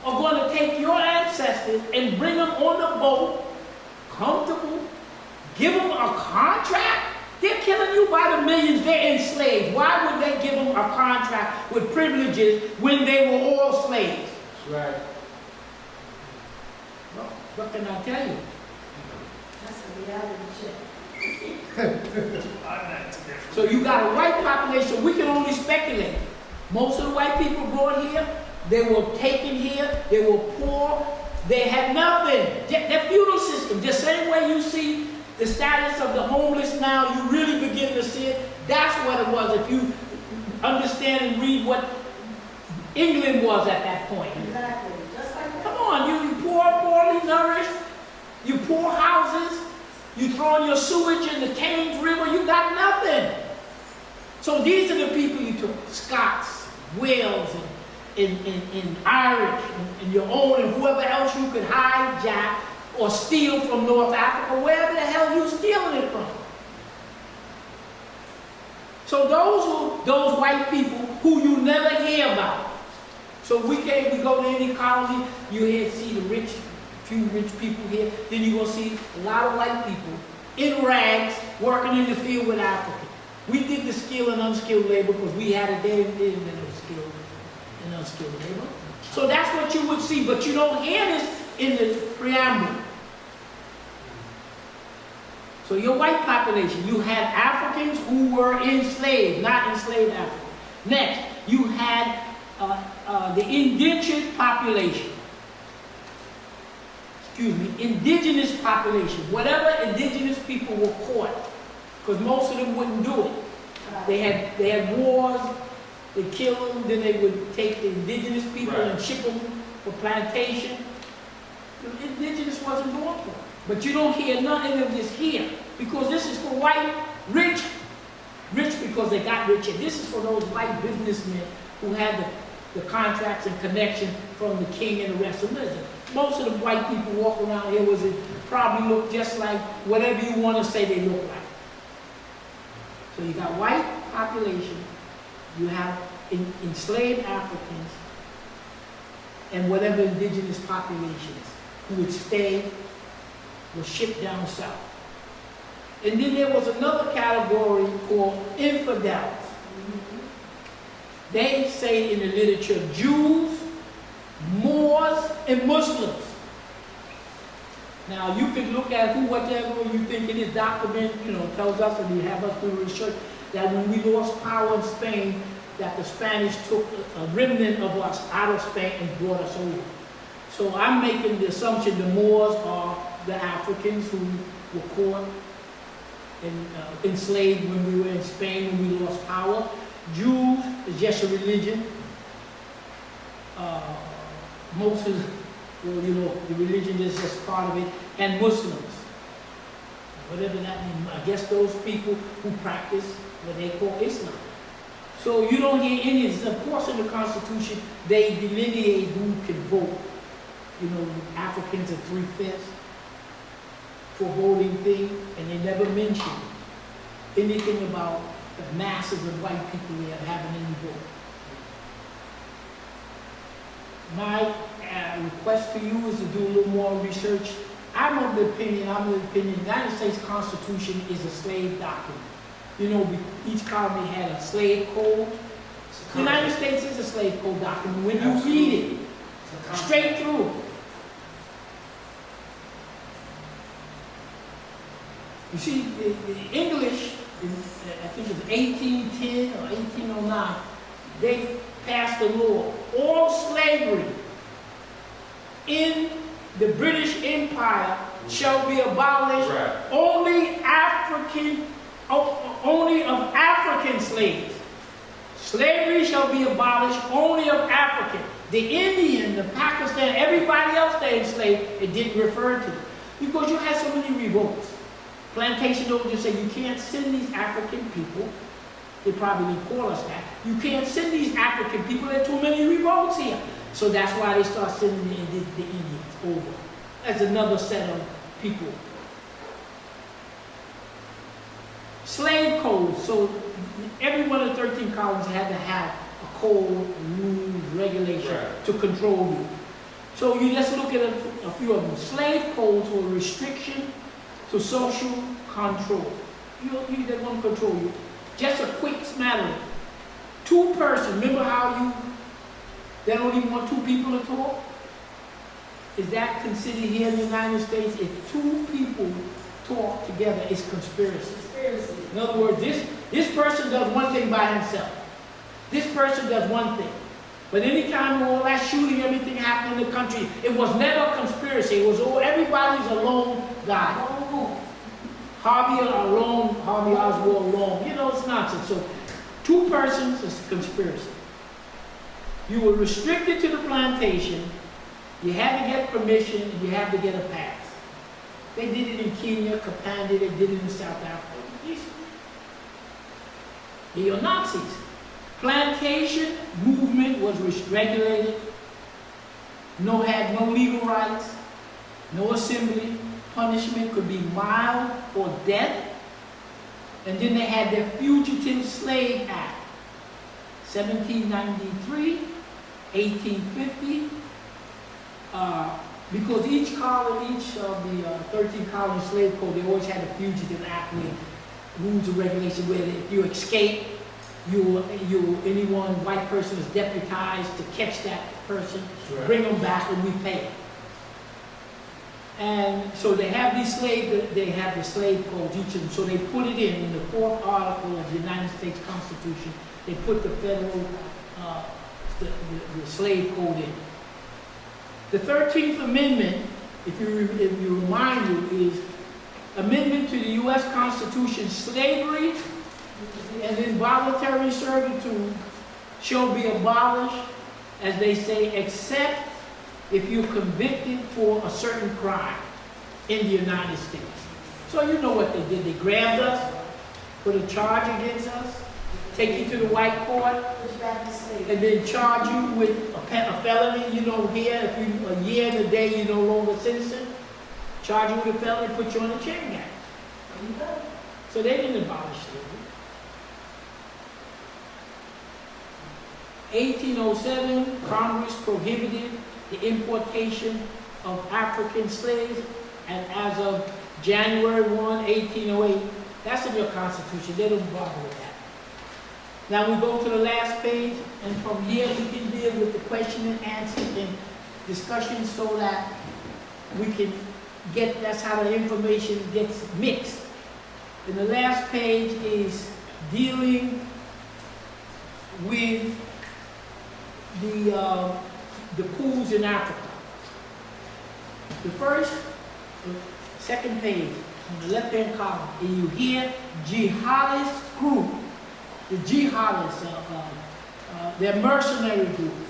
are going to take your ancestors and bring them on the boat, comfortable, give them a contract? They're killing you by the millions, they're enslaved. Why would they give them a contract with privileges when they were all slaves? Right. Well, what can I tell you? That's a reality check. So you got a white population, we can only speculate. Most of the white people brought here, they were taken here, they were poor, they had nothing. Their feudal system, the same way you see the status of the homeless now, you really begin to see it. That's what it was. If you understand and read what England was at that point. Exactly. Just like that. Come on, you poor, poorly nourished, you poor houses, you throwing your sewage in the Thames River, you got nothing. So these are the people you took, Scots, Wales, and Irish, and your own, and whoever else you could hijack or steal from North Africa, wherever the hell you stealing it from. So those white people who you never hear about. So we go to any colony, you see the few rich people here, then you're going to see a lot of white people in rags working in the field with Africans. We did the skilled and unskilled labor because we had a day in the skilled and unskilled labor. So that's what you would see, but you don't hear this in the preamble. So your white population, you had Africans who were enslaved, not enslaved Africans. Next, you had the indentured population. indigenous population, whatever indigenous people were caught, because most of them wouldn't do it. They had wars, they killed them, then they would take the indigenous people and ship them for plantation. The indigenous wasn't going for it. But you don't hear nothing of this here, because this is for white, rich because they got rich, and this is for those white businessmen who had the contracts and connection from the king and the rest of them. Most of the white people walking around here probably look just like whatever you want to say they look like. So you got white population, you have enslaved Africans, and whatever indigenous populations who would stay were shipped down south. And then there was another category called infidels. They say in the literature Jews, Moors, and Muslims. Now you can look at whatever you think it is, document, tells us, and we have us do research, that when we lost power in Spain, that the Spanish took a remnant of us out of Spain and brought us over. So I'm making the assumption the Moors are the Africans who were caught and enslaved when we were in Spain, when we lost power. Jews is just a religion. Most of, the religion is just part of it. And Muslims, whatever that means. I guess those people who practice what they call Islam. So you don't hear any of this. Of course, in the Constitution, they delineate who can vote. Africans are 3/5 for voting thing, and they never mention anything about the masses of white people there having any vote. My request to you is to do a little more research. I'm of the opinion the United States Constitution is a slave document. Each colony had a slave code. The United States is a slave code document. When you read it, straight through. You see, the English, I think it was 1810 or 1809, they passed a law. All slavery in the British Empire shall be abolished. Only of African slaves. Slavery shall be abolished only of African. The Indian, the Pakistan, everybody else they enslaved, it didn't refer to. Because you had so many revolts. Plantation owners say you can't send these African people. They probably call us that. You can't send these African people. There are too many revolts here. So that's why they start sending the Indians over. That's another set of people. Slave codes. So every one of the 13 colonies had to have a code, rules, regulation to control you. So you just look at a few of them. Slave codes were restriction to social control. They won't control you. Just a quick smattering. 2 persons. Remember how they don't even want 2 people to talk? Is that considered here in the United States? If 2 people talk together, it's conspiracy. In other words, this person does one thing by himself. This person does one thing. But anytime all that shooting, everything happened in the country, it was never a conspiracy. It was everybody's a lone guy. Harvey Oswald alone. It's nonsense. So 2 persons is conspiracy. You were restricted to the plantation. You had to get permission, and you had to get a pass. They did it in Kenya, Kapanda, they did it in South Africa. You're Nazis. Plantation movement was regulated. Had no legal rights, no assembly. Punishment could be mild or death. And then they had their Fugitive Slave Act, 1793, 1850. Because each of the 13 colony slave code, they always had a Fugitive Act with rules and regulations where if you escape, anyone, white person is deputized to catch that person, bring them back, and we pay. And so they have the slave codes, each of them. So they put it in the 4th article of the United States Constitution. They put the federal, the slave code in. The 13th Amendment if you remind you, is amendment to the U.S. Constitution, slavery and involuntary servitude shall be abolished, as they say, except if you're convicted for a certain crime in the United States. So you know what they did. They grabbed us, put a charge against us, take you to the white court, Push back the slave. and then charge you with a felony. You know, here, if you a year and a day, you're no longer a citizen. Charge you with a felony, put you on a chain gang. There you go. So they didn't abolish slavery. 1807, Congress prohibited the importation of African slaves, and as of January 1, 1808, that's in your Constitution. They don't bother with that. Now we go to the last page, and from here we can deal with the question and answer and discussion so that we can get, that's how the information gets mixed. And the last page is dealing with the coups in Africa. The second page, on the left-hand column, and you hear jihadist group. The jihadists, they're mercenary groups.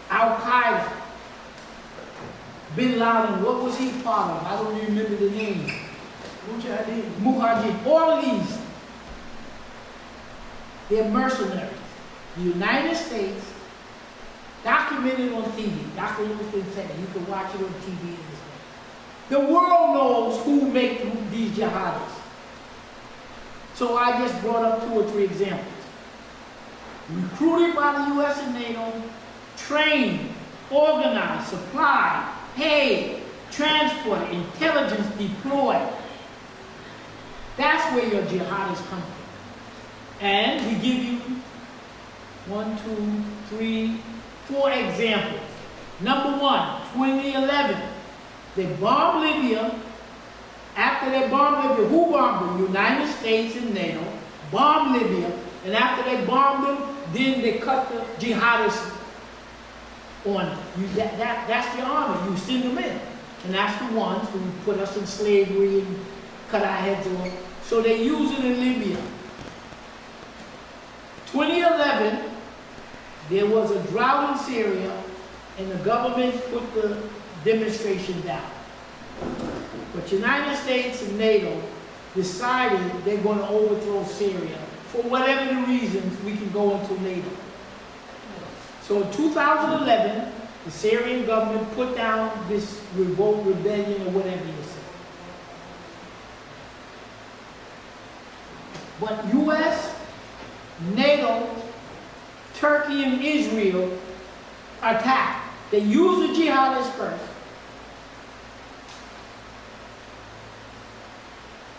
Al-Qaeda, Bin Laden, what was he part of? I don't even remember the name. Mujahideen, all of these, they're mercenaries. The United States, documented on TV, Dr. Lewis can say, you can watch it on TV and this thing. The world knows who make these jihadists. So I just brought up 2 or 3 examples. Recruited by the U.S. and NATO, trained, organized, supplied, paid, transported, intelligence deployed. That's where your jihadists come from. And we give you 1, 2, 3, 4 examples. Number 1, 2011, they bombed Libya. After they bombed Libya, who bombed them? United States and NATO bombed Libya, and after they bombed them, then they cut the jihadists on them. That's the army. You send them in. And that's the ones who put us in slavery and cut our heads off. So they use it in Libya. 2011, there was a drought in Syria, and the government put the demonstration down. But United States and NATO decided they're going to overthrow Syria. For whatever the reasons, we can go into later. So in 2011, the Syrian government put down this revolt, rebellion, or whatever you say. But U.S., NATO, Turkey, and Israel attacked. They used the jihadists first.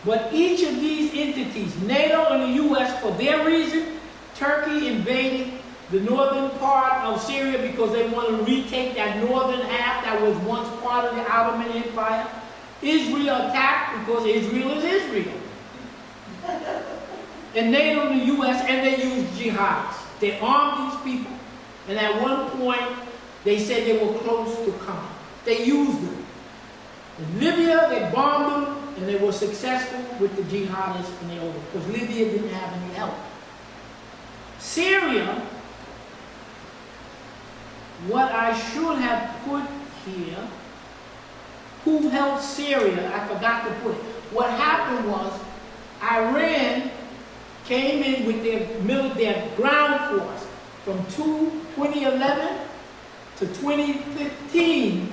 But each of these entities, NATO and the U.S., for their reason, Turkey invaded the northern part of Syria because they want to retake that northern half that was once part of the Ottoman Empire. Israel attacked because Israel is Israel. And NATO and the U.S., and they used jihads. They armed these people, and at one point, they said they were close to coming. They used them. In Libya, they bombed them, and they were successful with the jihadists, and they over, because Libya didn't have any help. Syria, what I should have put here, who helped Syria, I forgot to put it. What happened was, Iran came in with their ground force from 2011 to 2015.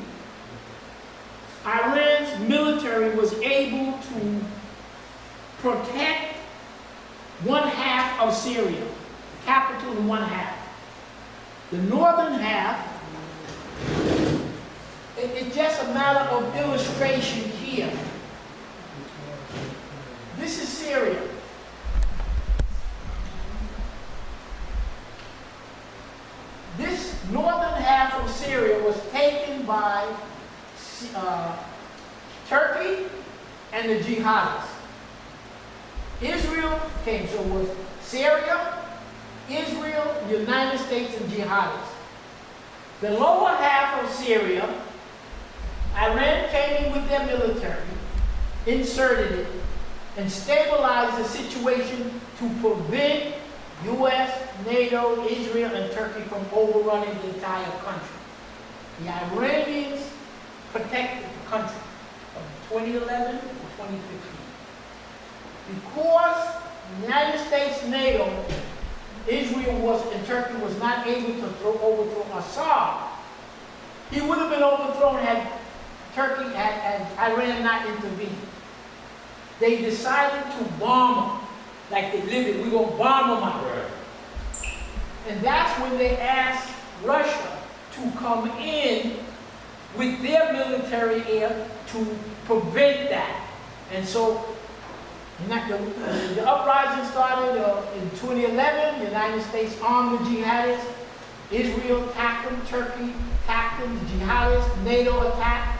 Iran's military was able to protect 1/2 of Syria, the capital in 1/2. The northern half, it's just a matter of illustration here. This is Syria. This northern half of Syria was taken by Turkey and the jihadists. Israel came, so it was Syria, Israel, United States, and jihadists. The lower half of Syria Iran came in with their military, inserted it, and stabilized the situation to prevent U.S., NATO, Israel, and Turkey from overrunning the entire country. The Iranians protected the country from 2011 to 2015. Because the United States, NATO, Israel and Turkey was not able to overthrow Assad, he would have been overthrown had Iran not intervened. They decided to bomb them, like they live it. We're going to bomb them out. Right. And that's when they asked Russia to come in with their military air to prevent that. And so the uprising started in 2011. The United States armed the jihadists. Israel attacked them. Turkey attacked them. The jihadists. NATO attacked.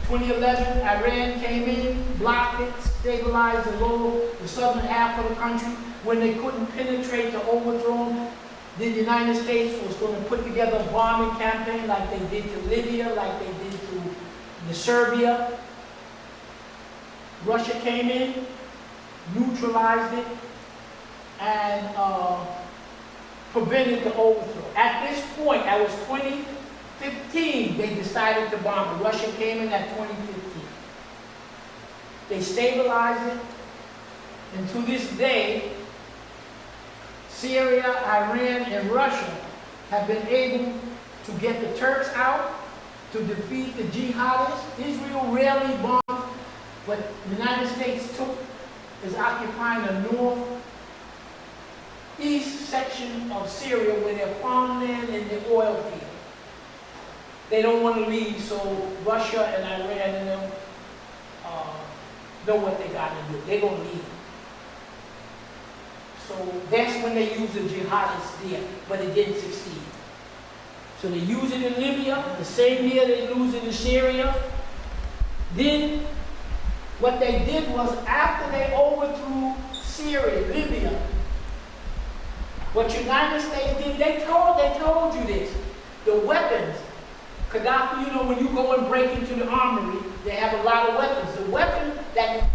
2011, Iran came in, blocked it, stabilized the southern half of the country. When they couldn't penetrate to overthrow them, then the United States was going to put together a bombing campaign like they did to Libya, like they did to Serbia. Russia came in, neutralized it, and prevented the overthrow. At this point, that was 2015, they decided to bomb it. Russia came in at 2015. They stabilized it, and to this day, Syria, Iran, and Russia have been able to get the Turks out, to defeat the jihadists. Israel rarely bombed, but the United States is occupying the northeast section of Syria where their farmland and the oil field. They don't want to leave, so Russia and Iran and them know what they got to do. They're going to leave. So that's when they used the jihadists there, but it didn't succeed. So they used it in Libya, the same year they used it in Syria. Then what they did was, after they overthrew Syria, Libya, what United States did, they told you this. The weapons, Gaddafi, you know, when you go and break into the armory, they have a lot of weapons.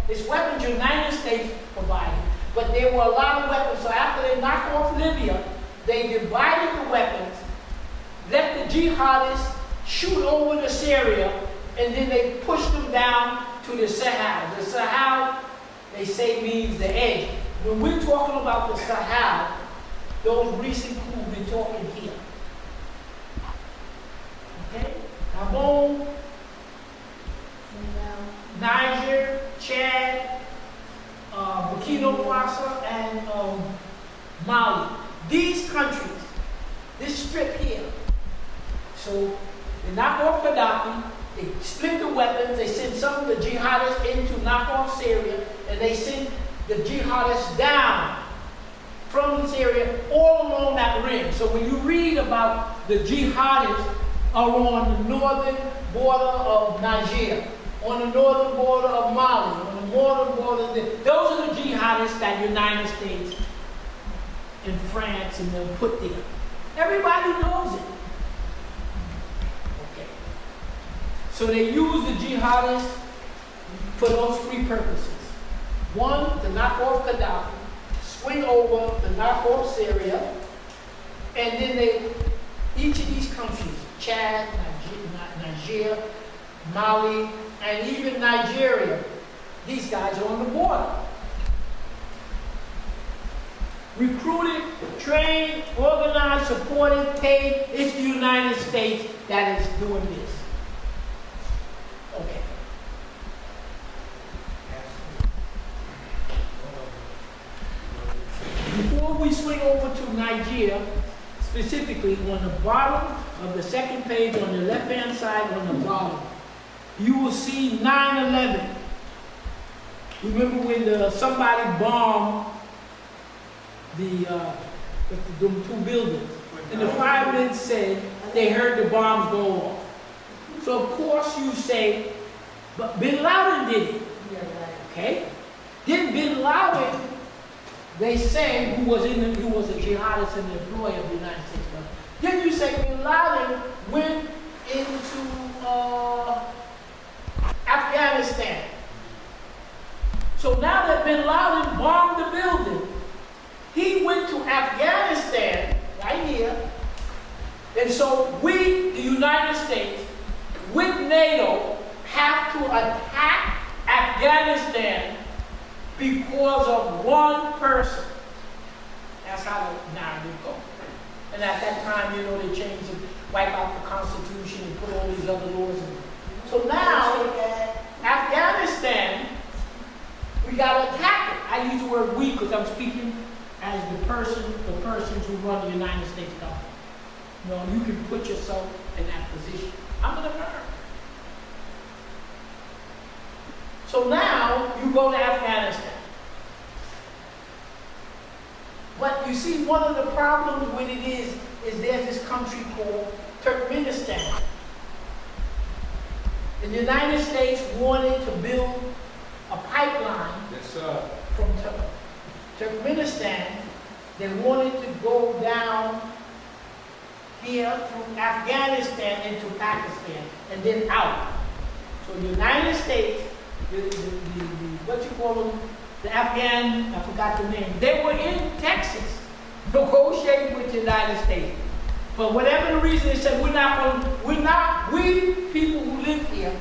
This weapons United States provided, but there were a lot of weapons. So after they knocked off Libya, they divided the weapons, let the jihadists shoot over to Syria, and then they pushed them down to the Sahel. The Sahel, they say, means the edge. When we're talking about the Sahel, those recent coups we're talking here. Okay? Gabon, Niger, Chad, Burkina Faso, and Mali. These countries, this strip here. So they knock off Gaddafi, they split the weapons, they send some of the jihadists in to knock off Syria, and they send the jihadists down from Syria all along that rim. So when you read about the jihadists are on the northern border of Niger, on the northern border of Mali, on the northern border of those are the jihadists that the United States and France and them put there. Everybody knows it. Okay. So they use the jihadists for those three purposes. One, to knock off Gaddafi, swing over to knock off Syria, and then each of these countries, Chad, Niger, Mali, and even Nigeria, these guys are on the border. Recruited, trained, organized, supported, paid. It's the United States that is doing this. Okay. Before we swing over to Nigeria, specifically on the bottom of the second page, on the left-hand side, on the bottom, you will see 9/11. Remember when somebody bombed the two buildings, and the firemen said they heard the bombs go off. So of course you say, but Bin Laden did it. Okay? Then Bin Laden, they say, who was a jihadist and the employee of the United States government. Then you say Bin Laden went into Afghanistan. So now that bin Laden bombed the building, he went to Afghanistan, right here, and so we, the United States, with NATO, have to attack Afghanistan because of one person. That's how the narrative goes. And at that time, they changed it, wipe out the Constitution and put all these other laws in. So now, Afghanistan, we got to attack it. I use the word we because I'm speaking as the persons who run the United States government. You can put yourself in that position. I'm an American. So now you go to Afghanistan. But you see, one of the problems with it is there's this country called Turkmenistan. And the United States wanted to build a pipeline from Turkmenistan. They wanted to go down here through Afghanistan into Pakistan and then out. So the United States, what you call them, the Afghan, I forgot the name, they were in Texas negotiating with the United States. For whatever the reason, they said, we people who live here,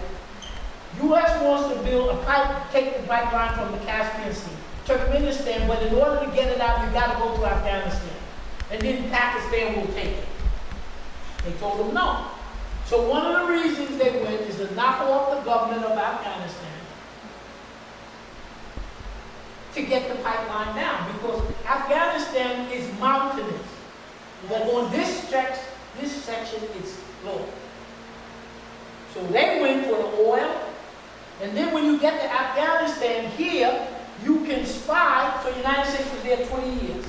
U.S. wants to build a pipe, take the pipeline from the Caspian Sea, Turkmenistan, but in order to get it out, you got to go to Afghanistan. And then Pakistan will take it. They told them no. So one of the reasons they went is to knock off the government of Afghanistan to get the pipeline down, because Afghanistan is mountainous. But on this section, it's low. So they went for the oil, and then when you get to Afghanistan here, you can spy. So the United States was there 20 years.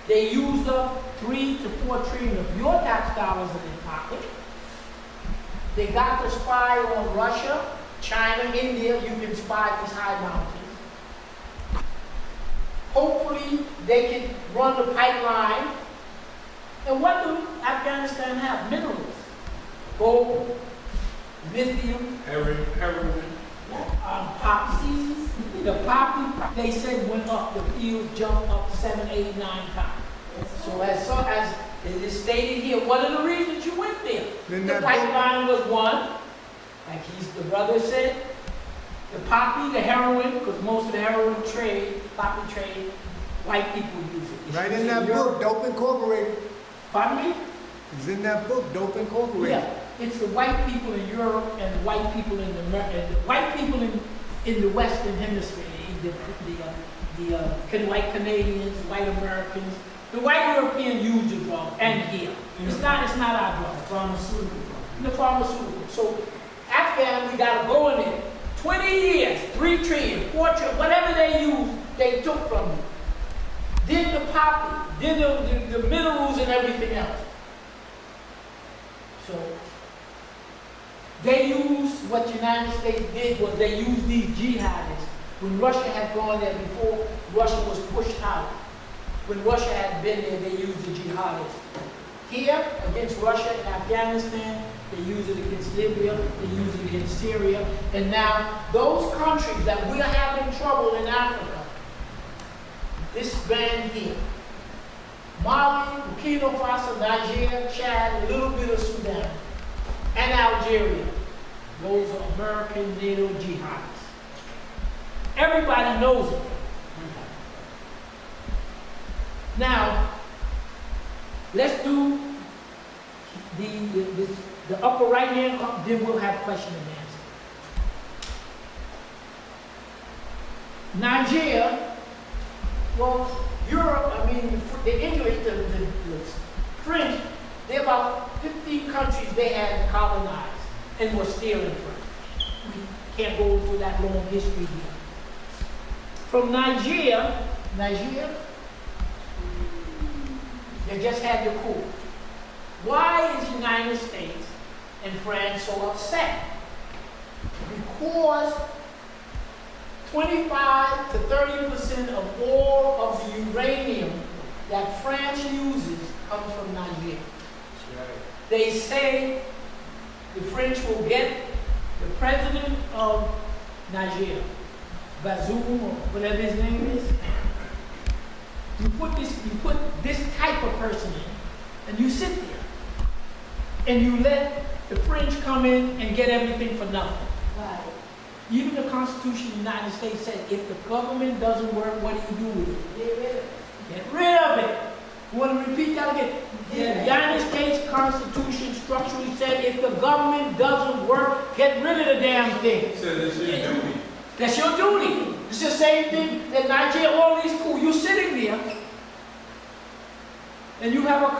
They used up 3 to 4 trillion of your tax dollars in their pocket. They got to spy on Russia, China, India. You can spy these high mountains. Hopefully, they can run the pipeline. And what do Afghanistan have? Minerals. Gold, lithium, heroin. Poppy. The poppy, they said, went up, the field jumped up 7, 8, 9 times. So as it is stated here, what are the reasons you went there? The pipeline was one, like the brother said. The poppy, the heroin, because most of the heroin poppy trade, white people use it. It's Right in that book, Dope Incorporated. Pardon me? It's in that book, Dope Incorporated. Yeah, it's the white people in Europe and the white people in the white people in the Western Hemisphere, the white Canadians, white Americans, the white Europeans use the drug, and here. It's not our drug. The pharmaceutical. So Afghan, we gotta go in there. 20 years, 3 trillion, 4 trillion, whatever they use, they took from you. Did the poppy, did the minerals and everything else. So they used, what the United States did was they used these jihadists. When Russia had gone there before, Russia was pushed out. When Russia had been there, they used the jihadists. Here, against Russia and Afghanistan, they use it against Libya, they use it against Syria, and now those countries that we're having trouble in Africa, this band here, Mali, Burkina Faso, Niger, Chad, a little bit of Sudan, and Algeria, those are American NATO jihadists. Everybody knows it. Now, let's do the upper right hand, then we'll have question and answer. Niger, well, Europe, the English, the French, there are about 15 countries they had colonized and were stealing from. We can't go into that long history here. From Niger, they just had the coup. Why is the United States and France so upset? Because 25 to 30% of all of the uranium that France uses comes from Niger. They say the French will get the president of Niger, Bazoum, or whatever his name is. You put this type of person in, and you sit there, and you let the French come in and get everything for nothing. Right. Even the Constitution of the United States said, if the government doesn't work, what do you do with it? Get rid of it. Get rid of it. You want to repeat that again? The Yeah. United States Constitution structurally said, if the government doesn't work, get rid of the damn thing. Said this is your duty. That's your duty. It's the same thing that Nigeria, all these cool. You're sitting there, and you have a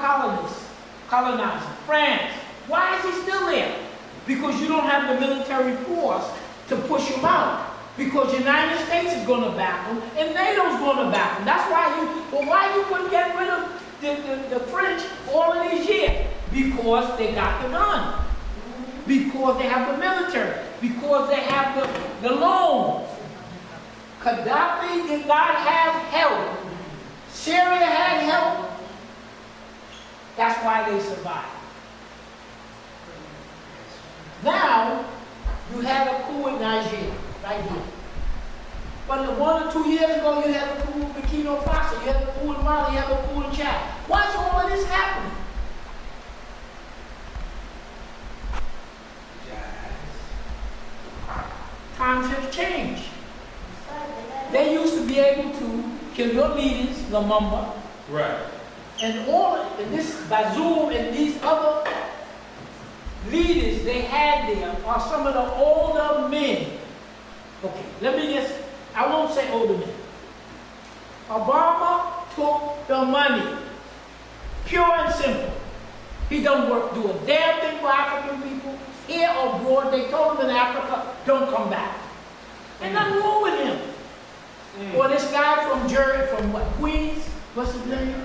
colonizer, France. Why is he still there? Because you don't have the military force to push him out. Because the United States is going to back him, and NATO's going to back him. That's why you couldn't get rid of the French all of these years? Because they got the gun. Because they have the military. Because they have the loan. Gaddafi did not have help. Syria had help. That's why they survived. Now, you had a coup in Niger, right here. But 1 or 2 years ago, you had a coup in Burkina Faso, you had a coup in Mali, you had a coup in Chad. Why's all of this happening? Times have changed. They used to be able to kill your leaders, Lumumba, Right. and this Bazoum and these other leaders they had there are some of the older men. Okay, I won't say older men. Obama took the money, pure and simple. He don't do a damn thing for African people, here or abroad. They told him in Africa, don't come back. Ain't nothing wrong with him. Or this guy from Queens, what's his name?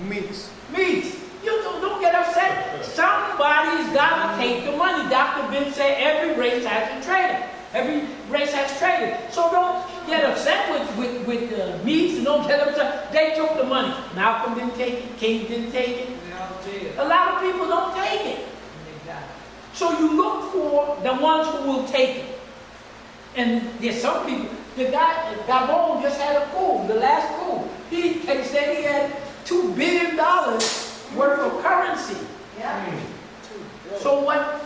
Meeks. Meeks. You don't get upset. Somebody's got to take the money. Dr. Ben said every race has a trader. Every race has traded. So don't get upset with Meeks, and don't get upset. They took the money. Malcolm didn't take it. King didn't take it. A lot of people don't take it. So you look for the ones who will take it. And there's some people. The guy, Gabon just had a coup, the last coup. He said he had $2 billion worth of currency. Yeah. So what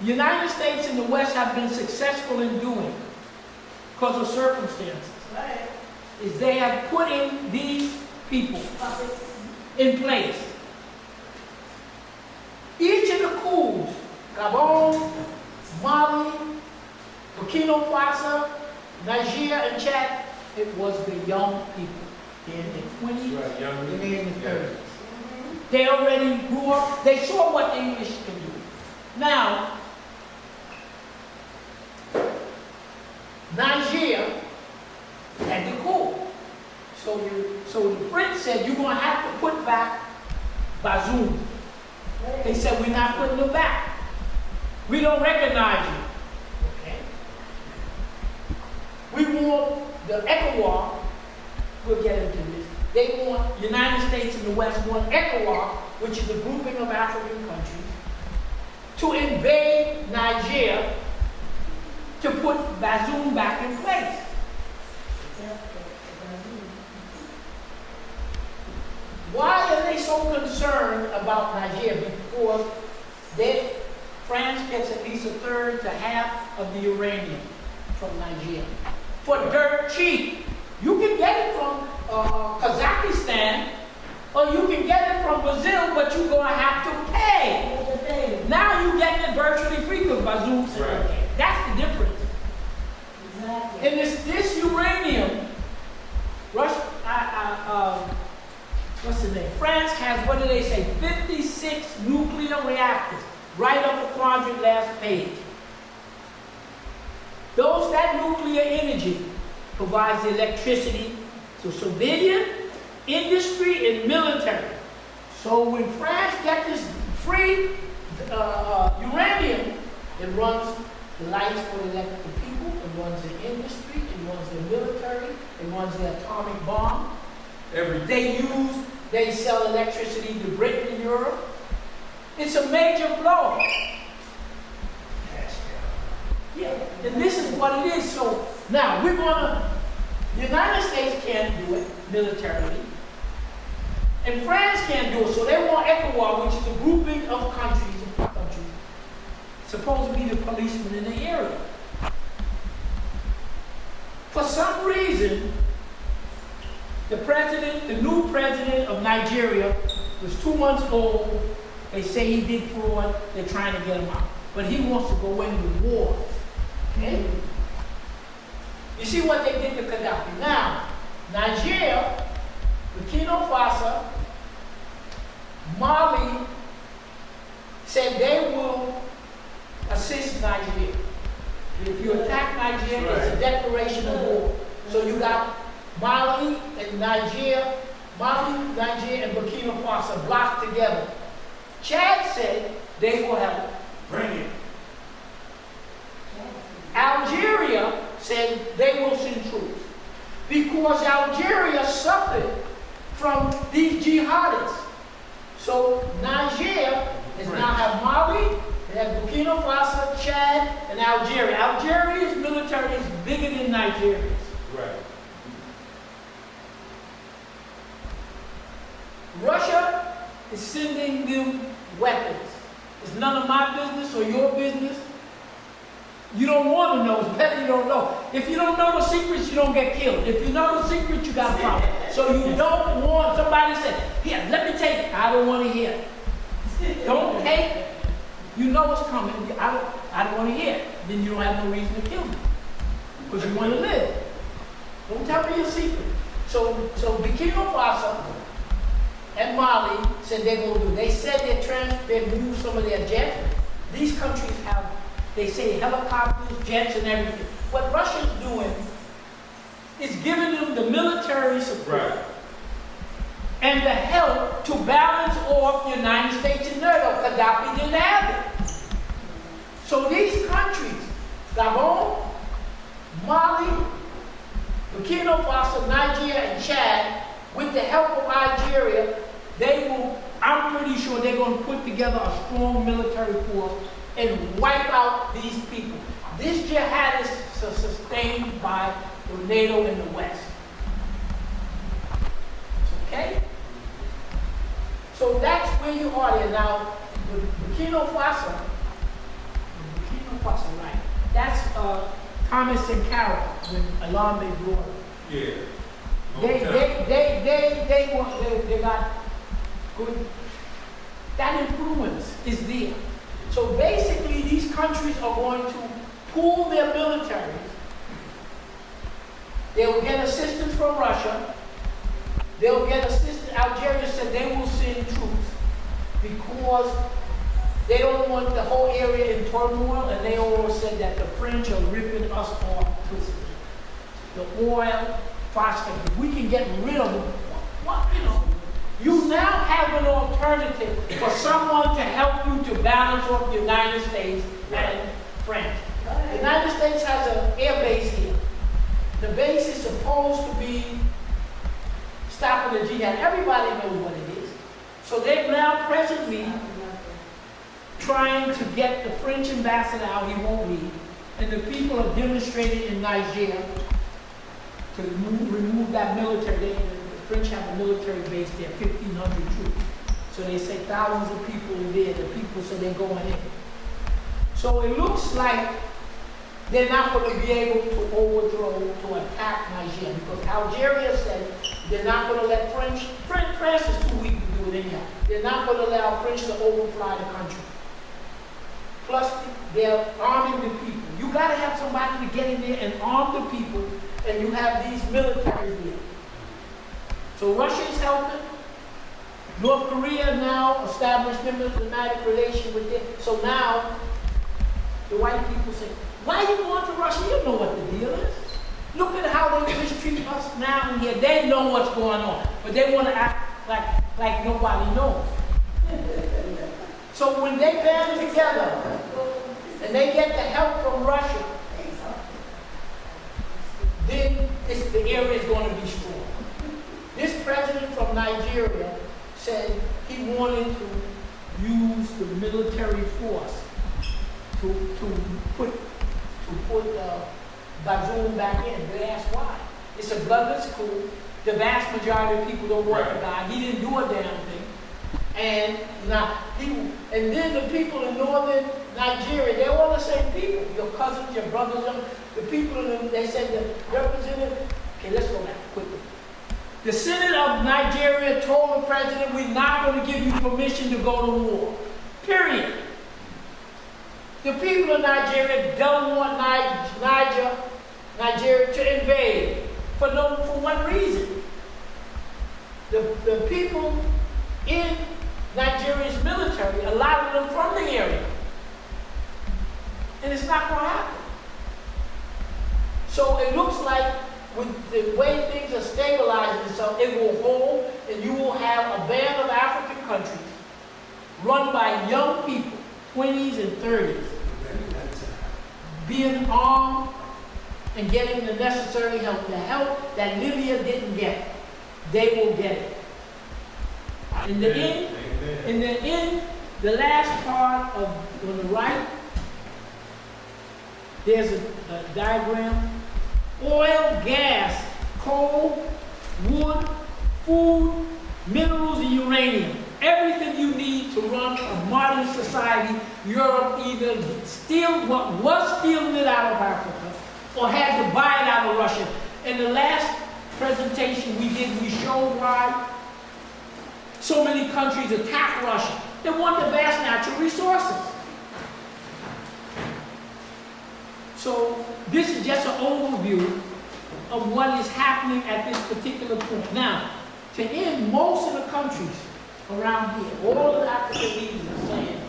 the United States and the West have been successful in doing, because of circumstances, Right. is they have put in these people in place. Each of the coups, Gabon, Mali, Burkina Faso, Niger, and Chad, it was the young people. They're in their 20s, Right, young and they're in people, their yeah. 30s. They already grew up, they saw what English can do. Now, Niger had the coup. So the French said, you're going to have to put back Bazoum. They said, we're not putting them back. We don't recognize you. Okay. We want the ECOWAS, we'll get into this. They want, United States and the West want ECOWAS, which is a grouping of African countries, to invade Niger to put Bazoum back in place. Why are they so concerned about Niger? Because France gets at least a third to half of the uranium from Niger for dirt cheap. You can get it from Kazakhstan, or you can get it from Brazil, but you're going to have to pay. Now you're getting it virtually free because Bazoum said, Right. okay. That's the difference. Exactly. And this uranium, what's the name? France has, what do they say, 56 nuclear reactors, right on the quadrant last page. That nuclear energy provides the electricity to civilian, industry, and military. So when France gets this free uranium, it runs the lights for the people, it runs the industry, it runs the military, it runs the atomic bomb. They sell electricity to Britain and Europe. It's a major blow. Yeah, and this is what it is. So now the United States can't do it militarily, and France can't do it. So they want ECOWAS, which is a grouping of countries, supposed to be the policemen in the area. For some reason, the new president of Nigeria was 2 months old. They say he did fraud. They're trying to get him out. But he wants to go into war. Okay? You see what they did to Gaddafi. Now, Nigeria, Burkina Faso, Mali said they will assist Nigeria. If you attack Nigeria, it's a declaration of war. So you got Mali, Niger, and Burkina Faso blocked together. Chad said they will help. Bring it. Algeria said they will send troops because Algeria suffered from these jihadists. So Niger is now have Mali, they have Burkina Faso, Chad, and Algeria. Algeria's military is bigger than Nigeria's. Right. Russia is sending them weapons. It's none of my business or your business. You don't want to know. It's better you don't know. If you don't know the secrets, you don't get killed. If you know the secrets, you got a problem. So you don't want somebody to say, here, let me take it. I don't want to hear it. Don't take it. You know what's coming. I don't want to hear it. Then you don't have no reason to kill me. Because you want to live. Don't tell me your secret. So Burkina Faso and Mali said they're going to do. They said they moved some of their jets. These countries have, they say, helicopters, jets, and everything. What Russia's doing is giving them the military support and the help to balance off the United States and NATO. Gaddafi didn't have it. So these countries, Gabon, Mali, Burkina Faso, Niger, and Chad, with the help of Algeria, I'm pretty sure they're going to put together a strong military force and wipe out these people. This jihad is sustained by the NATO in the West. Okay? So that's where you are there. Now, Burkina Faso, right? That's Thomas and Carol when Alambe grew up. Yeah. They got good, that influence is there. So basically these countries are going to pool their militaries. They will get assistance from Russia. They'll get assistance. Algeria said they will send troops because they don't want the whole area in turmoil, and they always said that the French are ripping us off twisted. The oil, phosphate, we can get rid of them. You now have an alternative for someone to help you to balance off the United States and France. The United States has an air base here. The base is supposed to be stopping the jihad. Everybody knows what it is. So they're now presently trying to get the French ambassador out. He won't leave. And the people have demonstrated in Niger to remove that military. The French have a military base there, 1,500 troops. So they say thousands of people are there. The people say they're going in. So it looks like they're not going to be able to overthrow, to attack Niger, because Algeria said they're not going to let France is too weak to do it anyhow. They're not going to allow French to overfly the country. Plus, they're arming the people. You got to have somebody to get in there and arm the people, and you have these militaries there. So Russia is helping. North Korea now established a diplomatic relation with them. So now, the white people say, why are you going to Russia? You know what the deal is. Look at how they mistreat us now and here. They know what's going on, but they want to act like nobody knows. So when they band together and they get the help from Russia, then the area is going to be strong. This president from Nigeria said he wanted to use the military force to put Bazoum back in. They asked why. It's a bloodless coup. The vast majority of people don't want the guy. He didn't do a damn thing. And and then the people in northern Nigeria, they're all the same people. Your cousins, your brothers, the people they said the representative. Okay, let's go back quickly. The Senate of Nigeria told the president, we're not going to give you permission to go to war. Period. The people of Nigeria don't want Nigeria to invade for one reason. The people in Nigeria's military, a lot of them from the area. And it's not going to happen. So it looks like with the way things are stabilizing itself, it will hold, and you will have a band of African countries run by young people, 20s and 30s, being armed and getting the necessary help, the help that Libya didn't get. They will get it. In the end, the last part on the right, there's a diagram. Oil, gas, coal, wood, food, minerals, and uranium. Everything you need to run a modern society. Europe either was stealing it out of Africa or had to buy it out of Russia. In the last presentation we did, we showed why so many countries attack Russia. They want the vast natural resources. So this is just an overview of what is happening at this particular point. Now, to end, most of the countries around here, all of the African leaders are saying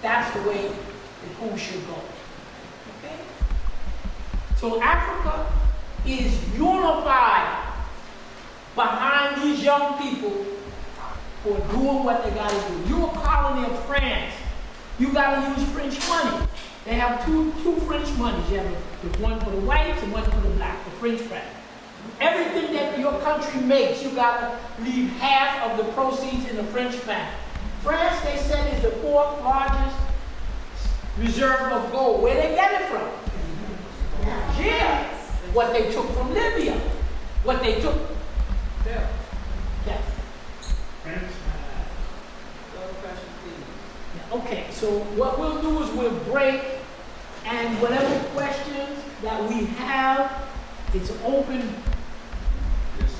that's the way the coup should go. Okay? So Africa is unified behind these young people for doing what they got to do. You're a colony of France. You got to use French money. They have two French monies. You have one for the whites and one for the black, the French franc. Everything that your country makes, you got to leave half of the proceeds in the French franc. France, they said, is the fourth largest reserve of gold. Where they get it from? Nigeria. What they took from Libya. What they took. There. Yes. Okay, so what we'll do is we'll break, and whatever questions that we have, it's open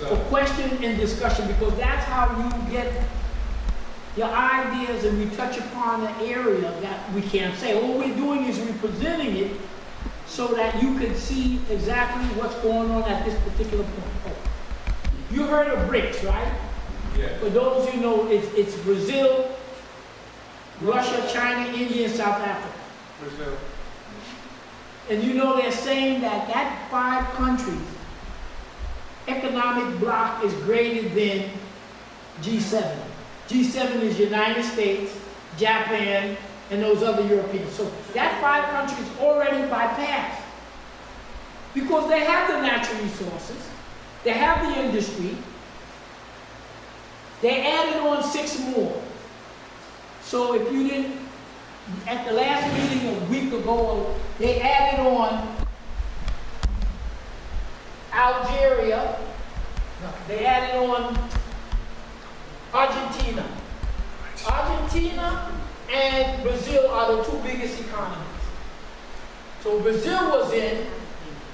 for question and discussion, because that's how you get your ideas, and we touch upon the area that we can't say. All we're doing is we're presenting it so that you can see exactly what's going on at this particular point. You heard of BRICS, right? Yeah. For those who know, it's Brazil, Russia, China, India, and South Africa. Brazil. And you know they're saying that 5 countries economic bloc is greater than G7. G7 is United States, Japan, and those other Europeans. So that 5 countries already bypassed. Because they have the natural resources, they have the industry, they added on 6 more. So if you didn't, at the last meeting a week ago, they added on Algeria, they added on Argentina. Argentina and Brazil are the 2 biggest economies. So Brazil was in,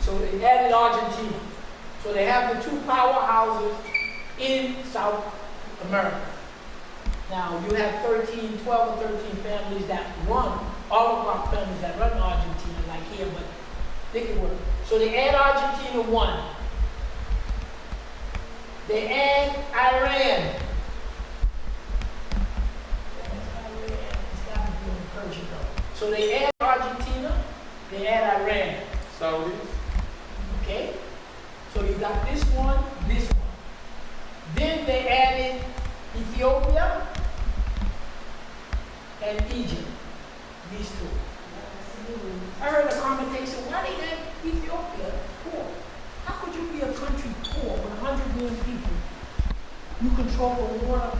so they added Argentina. So they have the 2 powerhouses in South America. Now, you have 12 or 13 families that run, oligarch families that run Argentina, like here, but they can work. So they add Argentina 1. They add Iran. So they add Argentina, they add Iran. Saudis. Okay? So you got this one. Then they added Ethiopia and Egypt. These 2. I heard a commentation, why they had Ethiopia poor? How could you be a country poor with 100 million people? You control the water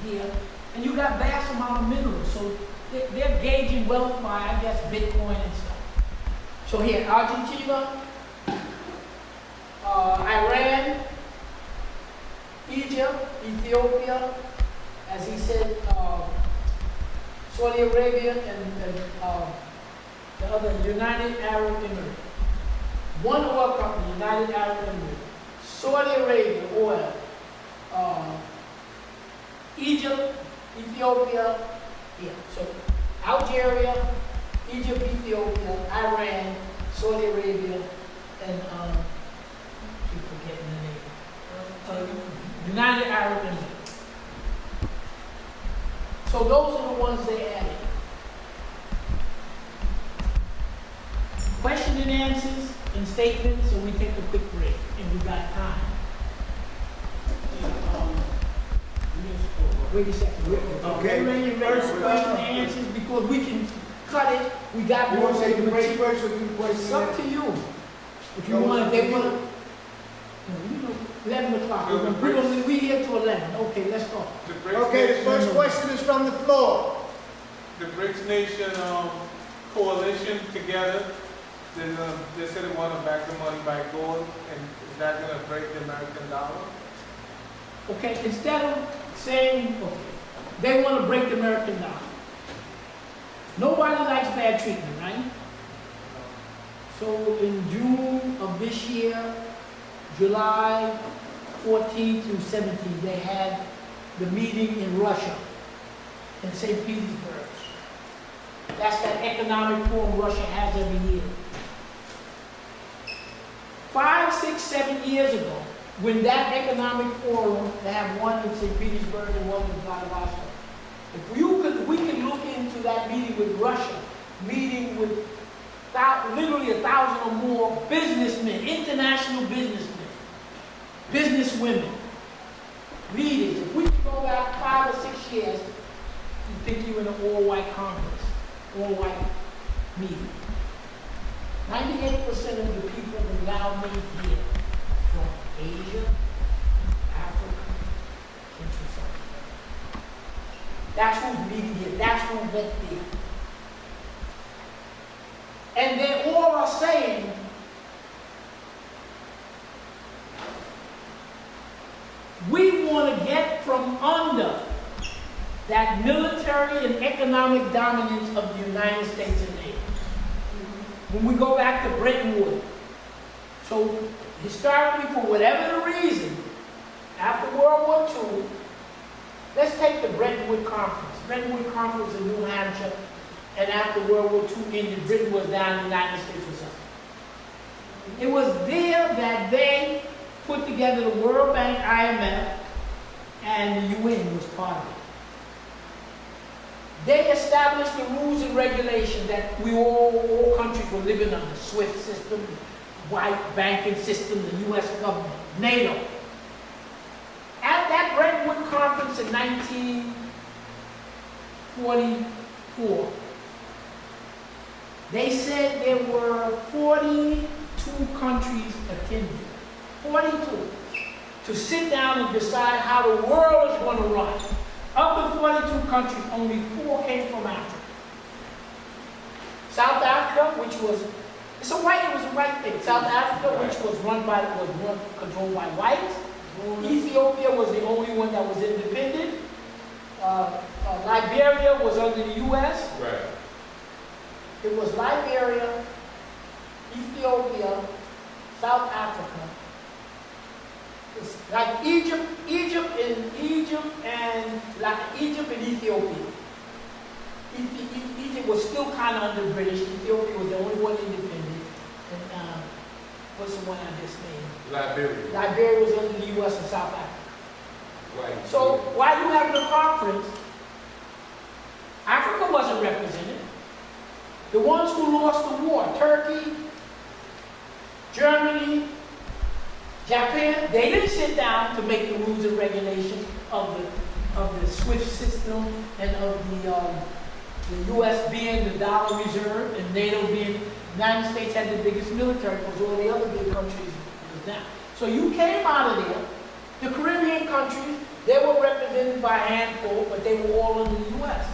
here, and you got vast amount of minerals. So they're gauging wealth by, I guess, Bitcoin and stuff. So here, Argentina, Iran, Egypt, Ethiopia, as he said, Saudi Arabia, and the other, United Arab Emirates. One oil company, United Arab Emirates. Saudi Arabia, oil. Egypt, Ethiopia, yeah. So Algeria, Egypt, Ethiopia, Iran, Saudi Arabia, and keep forgetting the name. United Arab Emirates. So those are the ones they added. Question and answers and statements, so we take a quick break, and we got time. Wait a second. Okay. First question and answers, because we can cut it. We got You more. want to take the break first or do It's up questions? to you. If you No, want, it's they up to want you. to. 11 o'clock. We here till 11. Okay, let's go. The BRICS Okay, the nation, first question is from the floor. the BRICS nation coalition together. They said they want to back the money by gold, and is that going to break the American dollar? Okay, instead of saying, okay, they want to break the American dollar. Nobody likes bad treatment, right? So in June of this year, July 14 through 17, they had the meeting in Russia, in St. Petersburg. That's that economic forum Russia has every year. 5, 6, 7 years ago, when that economic forum, they have one in St. Petersburg and one in Vladivostok. We can look into that meeting with Russia, meeting with literally 1,000 or more businessmen, international businessmen, businesswomen, leaders. If we can go back 5 or 6 years, you think you're in an all-white Congress, all-white meeting. 98% of the people who now meet here from Asia, Africa, Central South America. That's who's meeting here. That's who met there. And they all are saying, we want to get from under that military and economic dominance of the United States and NATO. When we go back to Bretton Woods. So historically, for whatever the reason, after World War II, let's take the Bretton Woods Conference. Bretton Woods Conference in New Hampshire, and after World War II ended, Britain was down, the United States was up. It was there that they put together the World Bank, IMF, and the UN was part of it. They established the rules and regulations that we all countries were living under. SWIFT system, white banking system, the U.S. government, NATO. At that Bretton Woods Conference in 1944, they said there were 42 countries attending. 42. To sit down and decide how the world is going to run. Of the 42 countries, only 4 came from Africa. South Africa, which was, it was a white thing. South Africa, which was controlled by whites. Ethiopia was the only one that was independent. Liberia was under the U.S. Right. It was Liberia, Ethiopia, South Africa. It's like Egypt and Ethiopia. Egypt was still kind of under British. Ethiopia was the only one independent. And what's the one I just named? Liberia. Liberia was under the U.S. and South Africa. Right. So while you have the conference, Africa wasn't represented. The ones who lost the war, Turkey, Germany, Japan, they didn't sit down to make the rules and regulations of the SWIFT system and of the U.S. being the dollar reserve and NATO being, the United States had the biggest military because all the other big countries was down. So you came out of there. The Caribbean countries, they were represented by a handful, but they were all under the U.S.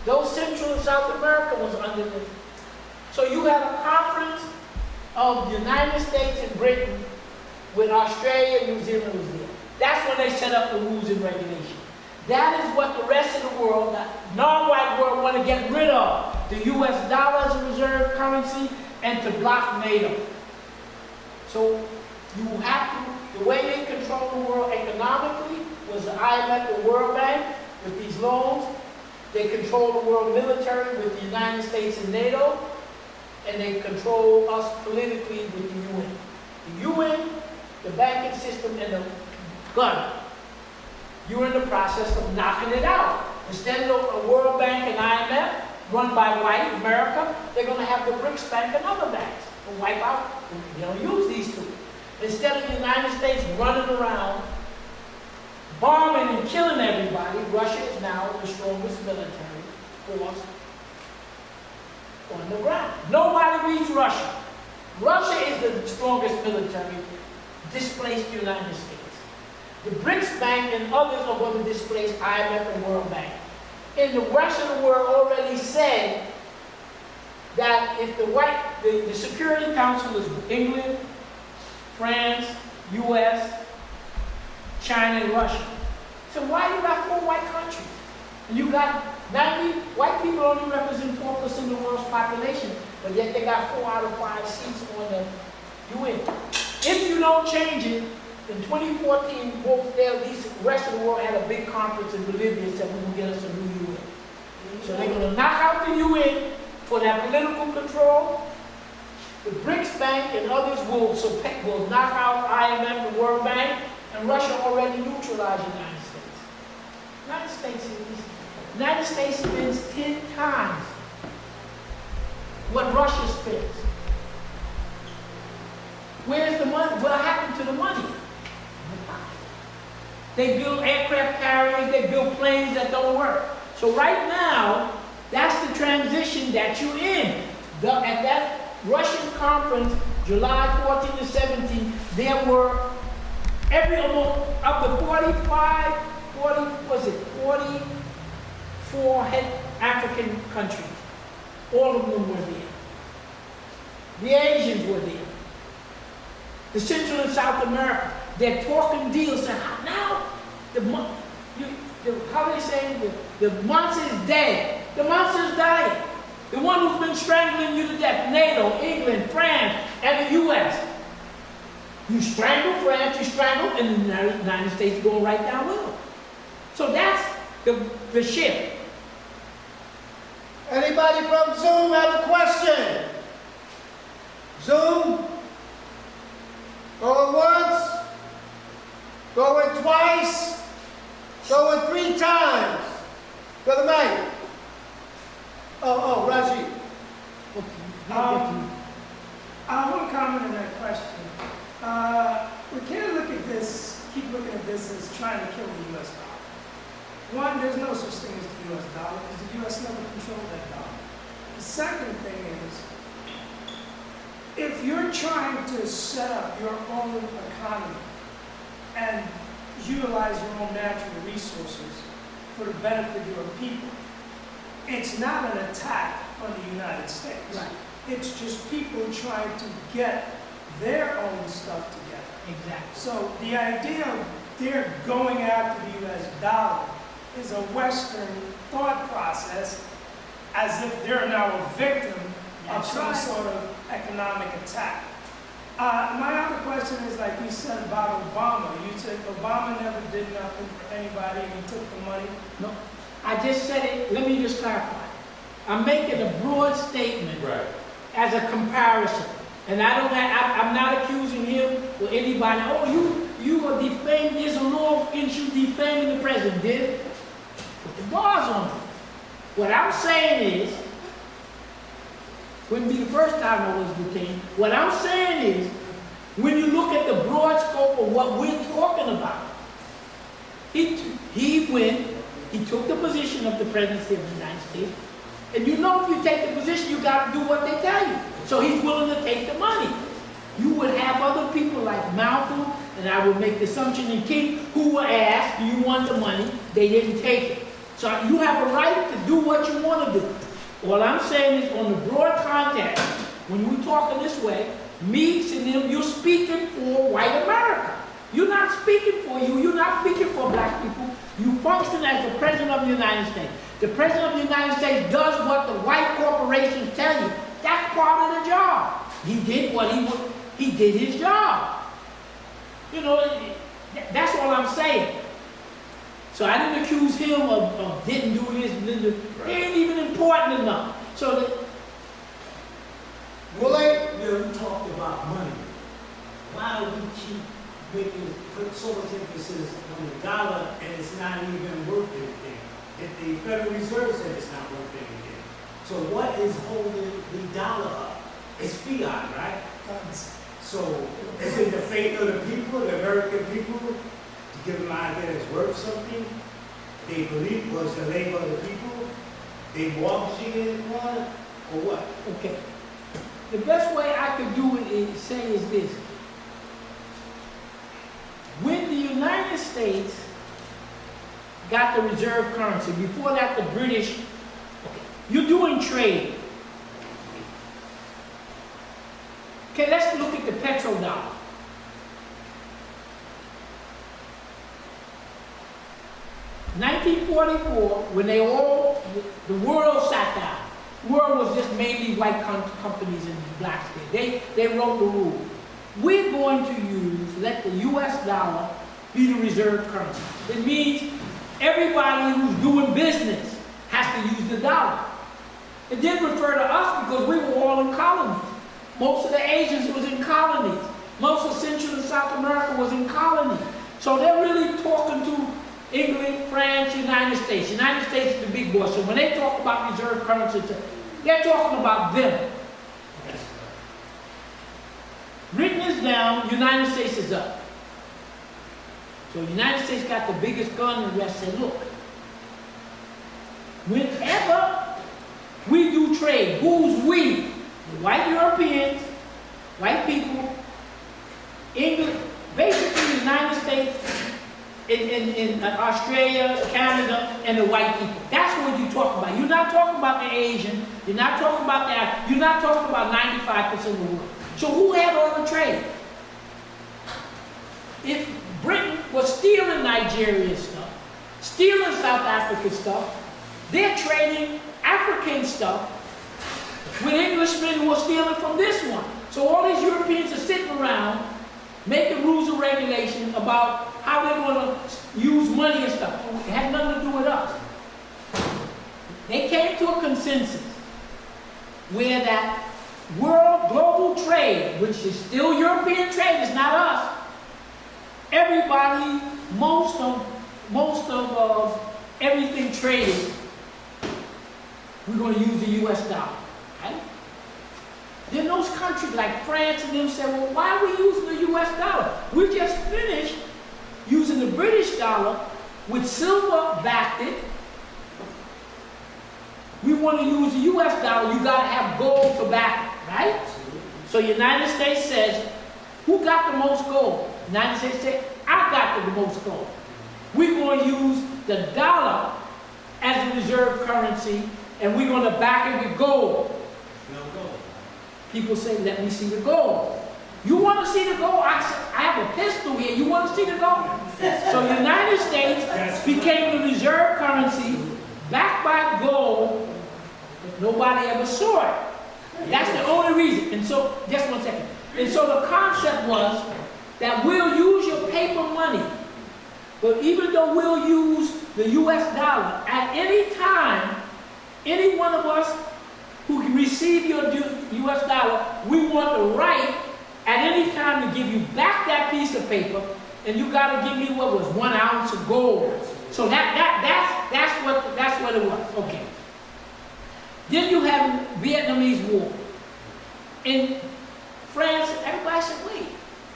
Those Central and South America was under the So you had a conference of the United States and Britain with Australia and New Zealand was there. That's when they set up the rules and regulations. That is what the rest of the world, the non-white world, want to get rid of. The US dollar as a reserve currency and to block NATO. So you have to, the way they control the world economically was the IMF and World Bank with these loans. They control the world military with the United States and NATO. And they control us politically with the UN. The UN, the banking system, and the gun. You're in the process of knocking it out. Instead of a World Bank and IMF run by white America, they're going to have the BRICS Bank and other banks to wipe out. They don't use these two. Instead of the United States running around, bombing and killing everybody, Russia is now the strongest military force on the ground. Nobody reads Russia. Russia is the strongest military, displaced the United States. The BRICS Bank and others are going to displace IMF and World Bank. And the rest of the world already said that if the Security Council is England, France, US, China, and Russia. So why you got 4 white countries? And you got 90, white people only represent 4% of the world's population, but yet they got 4 out of 5 seats on the UN. If you don't change it, in 2014, the rest of the world had a big conference in Bolivia and said, we will get us a new UN. So they're going to knock out the UN for that political control. The BRICS Bank and others will knock out IMF and World Bank, and Russia already neutralized the United States. The United States spends 10 times what Russia spends. Where's the money? What happened to the money? They build aircraft carriers, they build planes that don't work. So right now, that's the transition that you're in. At that Russian conference, July 14 to 17, there were of the 44 African countries. All of them were there. The Asians were there. The Central and South America. They're talking deals. So now, how they say, the monster is dead. The monster is dying. The one who's been strangling you to death, NATO, England, France, and the US. You strangle France, you strangle, and the United States is going right down with them. So that's the shift. Anybody from Zoom have a question? Zoom? Going once? Going twice? Going 3 times? Brother Mike? Oh, Raji. I want to comment on that question. We can't keep looking at this as trying to kill the US dollar. One, there's no such thing as the US dollar because the US never controlled that dollar. The second thing is, if you're trying to set up your own economy and utilize your own natural resources for the benefit of your people, it's not an attack on the United States. Right. It's just people trying to get their own stuff together. Exactly. So the idea of they're going after the US dollar is a Western thought process as if they're now a victim of some sort of economic attack. My other question is, like you said about Obama. You said Obama never did nothing for anybody and he took the money. No, I just said it. Let me just clarify. I'm making a broad statement as a comparison. And I'm not accusing him or anybody. Oh, you are defaming, there's a law against you defaming the president. Did put the bars on him. What I'm saying is, wouldn't be the first time I was detained. What I'm saying is, when you look at the broad scope of what we're talking about, he took the position of the presidency of the United States. And you know if you take the position, you got to do what they tell you. So he's willing to take the money. You would have other people like Malcolm, and I would make the assumption in King, who were asked, do you want the money? They didn't take it. So you have a right to do what you want to do. All I'm saying is on the broad context, when you're talking this way, me and them, you're speaking for white America. You're not speaking for you. You're not speaking for black people. You function as the President of the United States. The President of the United States does what the white corporations tell you. That's part of the job. He did what he did his job. You know, that's all I'm saying. So I didn't accuse him of didn't do this, didn't do. It ain't even important enough. So that. We talked about money. Why do we keep put so much emphasis on the dollar and it's not even worth anything? If the Federal Reserve said it's not worth anything. So what is holding the dollar up? It's fiat, right? So is it the faith of the people, the American people, to give them an idea that it's worth something? They believe was the labor of the people? They mortgaging it on, or what? Okay. The best way I could do it is say is this. When the United States got the reserve currency, before that the British, you're doing trade. Okay, let's look at the petrodollar. In 1944, when the world sat down. The world was just mainly white companies and blacks there. They wrote the rules. We're going to let the US dollar be the reserve currency. It means everybody who's doing business has to use the dollar. It didn't refer to us because we were all in colonies. Most of the Asians was in colonies. Most of Central and South America was in colonies. So they're really talking to England, France, United States. United States is the big boy. So when they talk about reserve currency, they're talking about them. Britain is down, United States is up. So United States got the biggest gun and the rest said, look, whenever we do trade, who's we? The white Europeans, white people, England, basically the United States, in Australia, Canada, and the white people. That's what you talk about. You're not talking about the Asian, you're not talking about the you're not talking about 95% of the world. So who had all the trade? If Britain was stealing Nigerian stuff, stealing South African stuff, they're trading African stuff with Englishmen who are stealing from this one. So all these Europeans are sitting around making rules and regulations about how they're going to use money and stuff. It had nothing to do with us. They came to a consensus where that world global trade, which is still European trade, is not us. Everybody, most of everything traded, we're going to use the US dollar. Right? Then those countries like France and them said, well, why are we using the US dollar? We just finished using the British dollar with silver backed it. We want to use the US dollar, you got to have gold to back it, right? So United States says, who got the most gold? United States said, I got the most gold. We're going to use the dollar as a reserve currency, and we're going to back it with gold. No gold. People say, let me see the gold. You want to see the gold? I have a pistol here. You want to see the gold? So United States became the reserve currency, backed by gold, but nobody ever saw it. That's the only reason. And so, just one second. And so the concept was that we'll use your paper money, but even though we'll use the US dollar, at any time, any one of us who can receive your US dollar, we want the right at any time to give you back that piece of paper, and you got to give me what was 1 ounce of gold. So that's what it was. Okay. Then you have Vietnamese War. In France, everybody said, wait,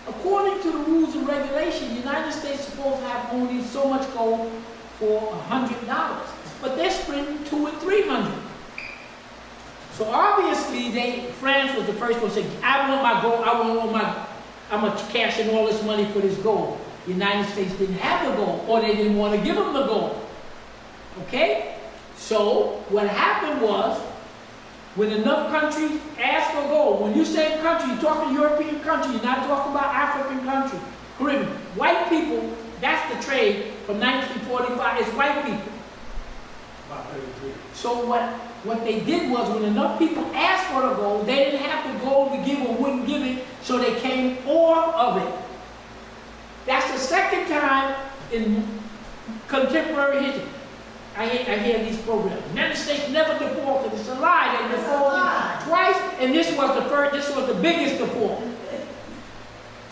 according to the rules and regulations, the United States is supposed to have only so much gold for $100. But they're spending $200 and $300. So obviously, France was the first one to say, I want my gold, I'm going to cash in all this money for this gold. The United States didn't have the gold, or they didn't want to give them the gold. Okay? So what happened was, when enough countries ask for gold, when you say country, you're talking European country, you're not talking about African country, Caribbean. White people, that's the trade from 1945, it's white people. So what they did was, when enough people asked for the gold, they didn't have the gold to give or wouldn't give it, so they came off of it. That's the second time in contemporary history. I hear these programs. The United States never defaulted. It's a lie. They defaulted twice, and this was the biggest default.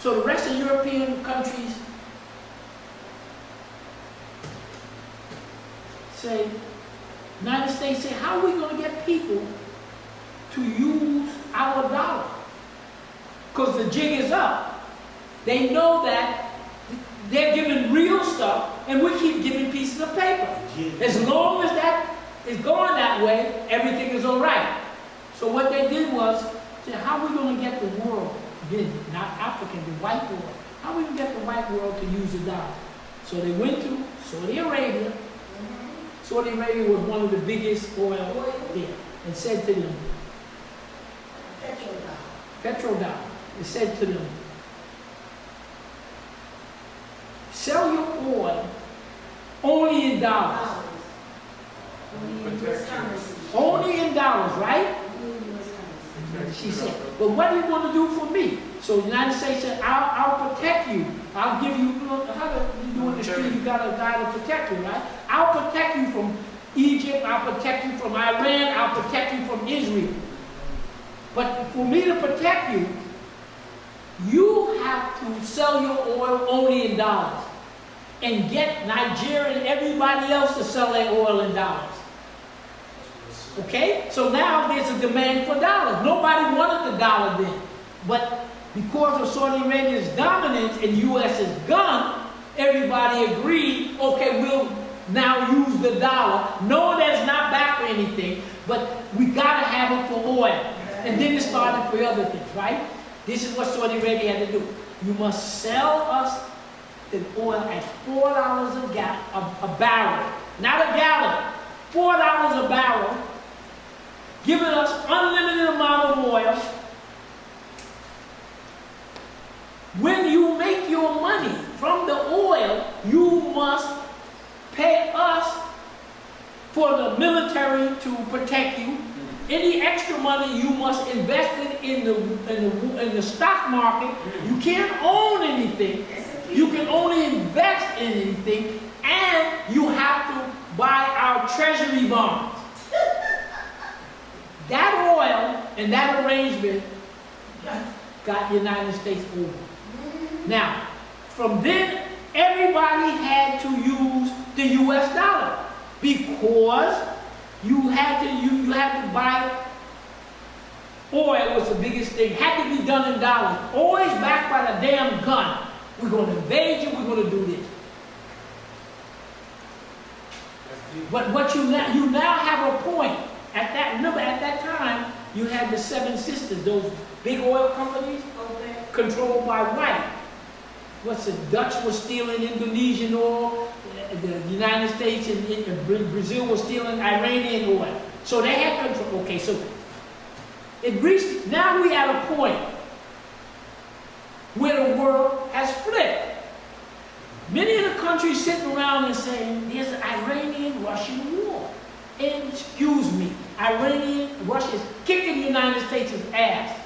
So the rest of European countries say, United States say, how are we going to get people to use our dollar? Because the jig is up. They know that they're giving real stuff, and we keep giving pieces of paper. As long as that is going that way, everything is all right. So what they did was, say, how are we going to get the world, again, not African, the white world, how are we going to get the white world to use the dollar? So they went to Saudi Arabia. Saudi Arabia was one of the biggest oil there, and said to them, petrodollar. It said to them, sell your oil only in dollars. Only in dollars, right? She said, but what are you going to do for me? So the United States said, I'll protect you. I'll give you, how do you do in the street? You got a guy to protect you, right? I'll protect you from Egypt. I'll protect you from Iran. I'll protect you from Israel. But for me to protect you, you have to sell your oil only in dollars and get Niger and everybody else to sell their oil in dollars. Okay? So now there's a demand for dollars. Nobody wanted the dollar then. But because of Saudi Arabia's dominance and U.S.'s gun, everybody agreed, okay, we'll now use the dollar, knowing that it's not back for anything, but we got to have it for oil. And then it started for other things, right? This is what Saudi Arabia had to do. You must sell us the oil at $4 a barrel. Not a gallon. $4 a barrel. Giving us unlimited amount of oil. When you make your money from the oil, you must pay us for the military to protect you. Any extra money you must invest it in the stock market. You can't own anything. You can only invest in anything, and you have to buy our treasury bonds. That oil and that arrangement got the United States over. Now, from then, everybody had to use the U.S. dollar because you had to buy oil was the biggest thing. Had to be done in dollars. Always backed by the damn gun. We're going to invade you. We're going to do this. But what you now have a point. Remember, at that time, you had the Seven Sisters, those big oil companies controlled by white. The Dutch was stealing Indonesian oil, the United States and Brazil was stealing Iranian oil. So they had control. Okay, so it reached, now we at a point where the world has flipped. Many of the countries sitting around and saying, there's an Iranian-Russian war. And excuse me, Russia is kicking the United States' ass.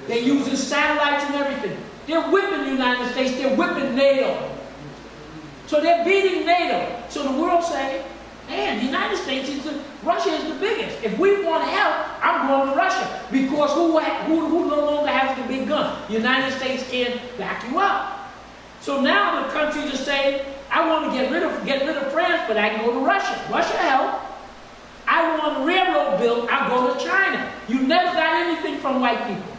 They're using satellites and everything. They're whipping the United States, they're whipping NATO. So they're beating NATO. So the world saying, man, the United States Russia is the biggest. If we want help, I'm going to Russia. Because who no longer has the big gun? The United States can't back you up. So now the countries are saying, I want to get rid of France, but I can go to Russia. Russia help. I want a railroad built, I'll go to China. You never got anything from white people.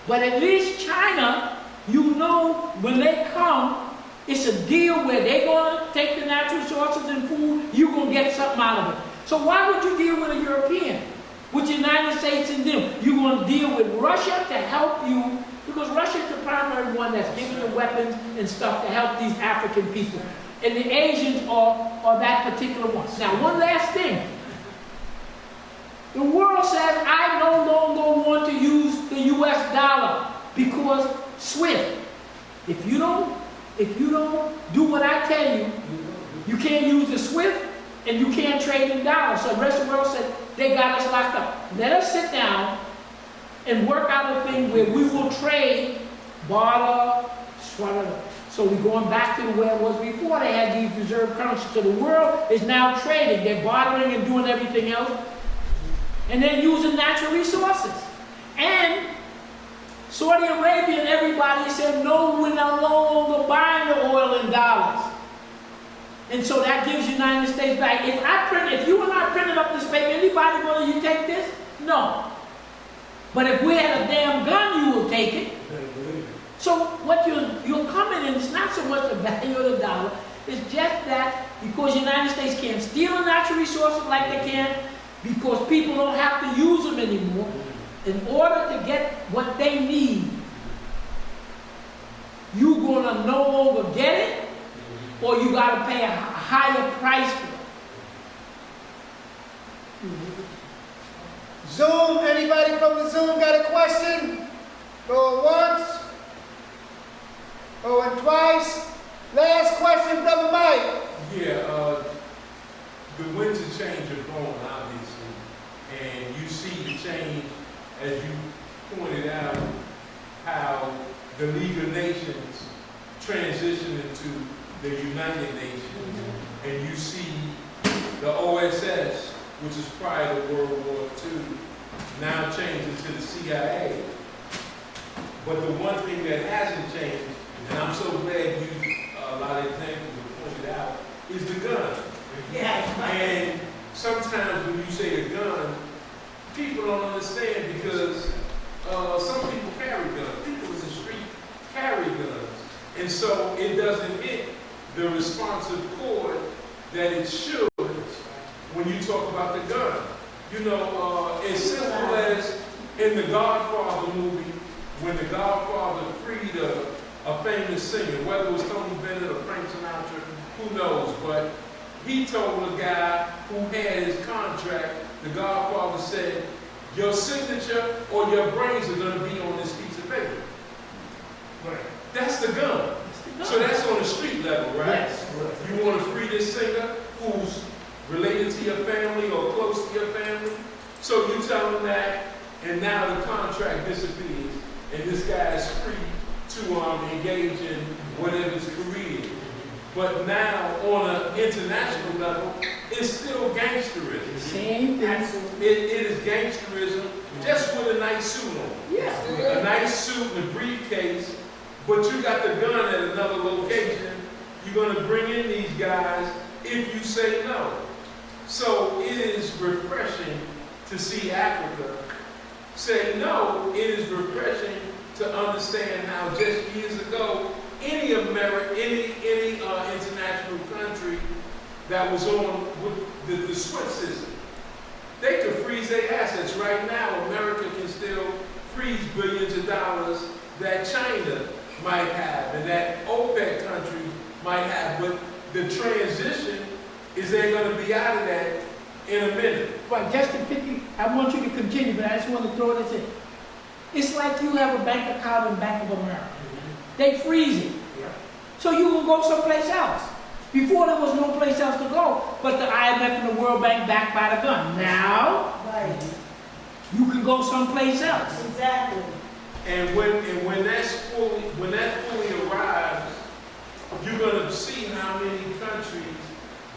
But at least China, you know, when they come, it's a deal where they're going to take the natural resources and food, you're going to get something out of it. So why would you deal with a European? With the United States and them? You're going to deal with Russia to help you, because Russia is the primary one that's giving the weapons and stuff to help these African people. And the Asians are that particular one. Now, one last thing. The world says, I no longer want to use the US dollar because SWIFT. If you don't do what I tell you, you can't use the SWIFT and you can't trade in dollars. So the rest of the world said, they got us locked up. Let us sit down and work out a thing where we will trade, barter, swallow. So we're going back to the way it was before they had these reserve currencies. So the world is now trading. They're bartering and doing everything else. And they're using natural resources. And Saudi Arabia and everybody said, no, we're no longer buying the oil in dollars. And so that gives the United States back. If you and I printed up this paper, anybody will you take this? No. But if we had a damn gun, you will take it. So what you're coming in is not so much the value of the dollar, it's just that because the United States can't steal the natural resources like they can, because people don't have to use them anymore, in order to get what they need, you're going to no longer get it, or you got to pay a higher price for it. Zoom, anybody from the Zoom got a question? Go once. Going twice. Last question, Brother Mike. Yeah, the winds of change are growing, obviously, and you see the change, as you pointed out, how the League of Nations transitioned into the United Nations, and you see the OSS, which is prior to World War II, now changing to the CIA. But the one thing that hasn't changed, and I'm so glad you, a lot of examples were pointed out, is the gun. Yeah. And sometimes when you say a gun, people don't understand because some people carry guns. People in the street carry guns. And so it doesn't hit the responsive chord that it should when you talk about the gun. You know, as simple as in the Godfather movie, when the Godfather freed a famous singer, whether it was Tony Bennett or Frank Sinatra, who knows, but he told a guy who had his contract, the Godfather said, your signature or your brains are going to be on this piece of paper. Right. That's the gun. So that's on the street level, right? Yes. You want to free this singer who's related to your family or close to your family? So you tell them that, and now the contract disappears, and this guy is free to engage in whatever his career is. But now, on an international level, it's still gangsterism. Same thing. It is gangsterism, just with a nice suit on. Yeah. A nice suit and a briefcase, but you got the gun at another location. You're going to bring in these guys if you say no. So it is refreshing to see Africa say no. It is refreshing to understand how just years ago, any international country that was on with the SWIFT system, they could freeze their assets. Right now, America can still freeze billions of dollars that China might have and that OPEC countries might have. But the transition is they're going to be out of that in a minute. Right, just to pick you, I want you to continue, but I just want to throw this in. It's like you have a bank account in Bank of America. They freeze it. So you will go someplace else. Before there was no place else to go, but the IMF and the World Bank backed by the gun. Now, Right, you can go someplace else. exactly. And when that fully arrives, you're going to see how many countries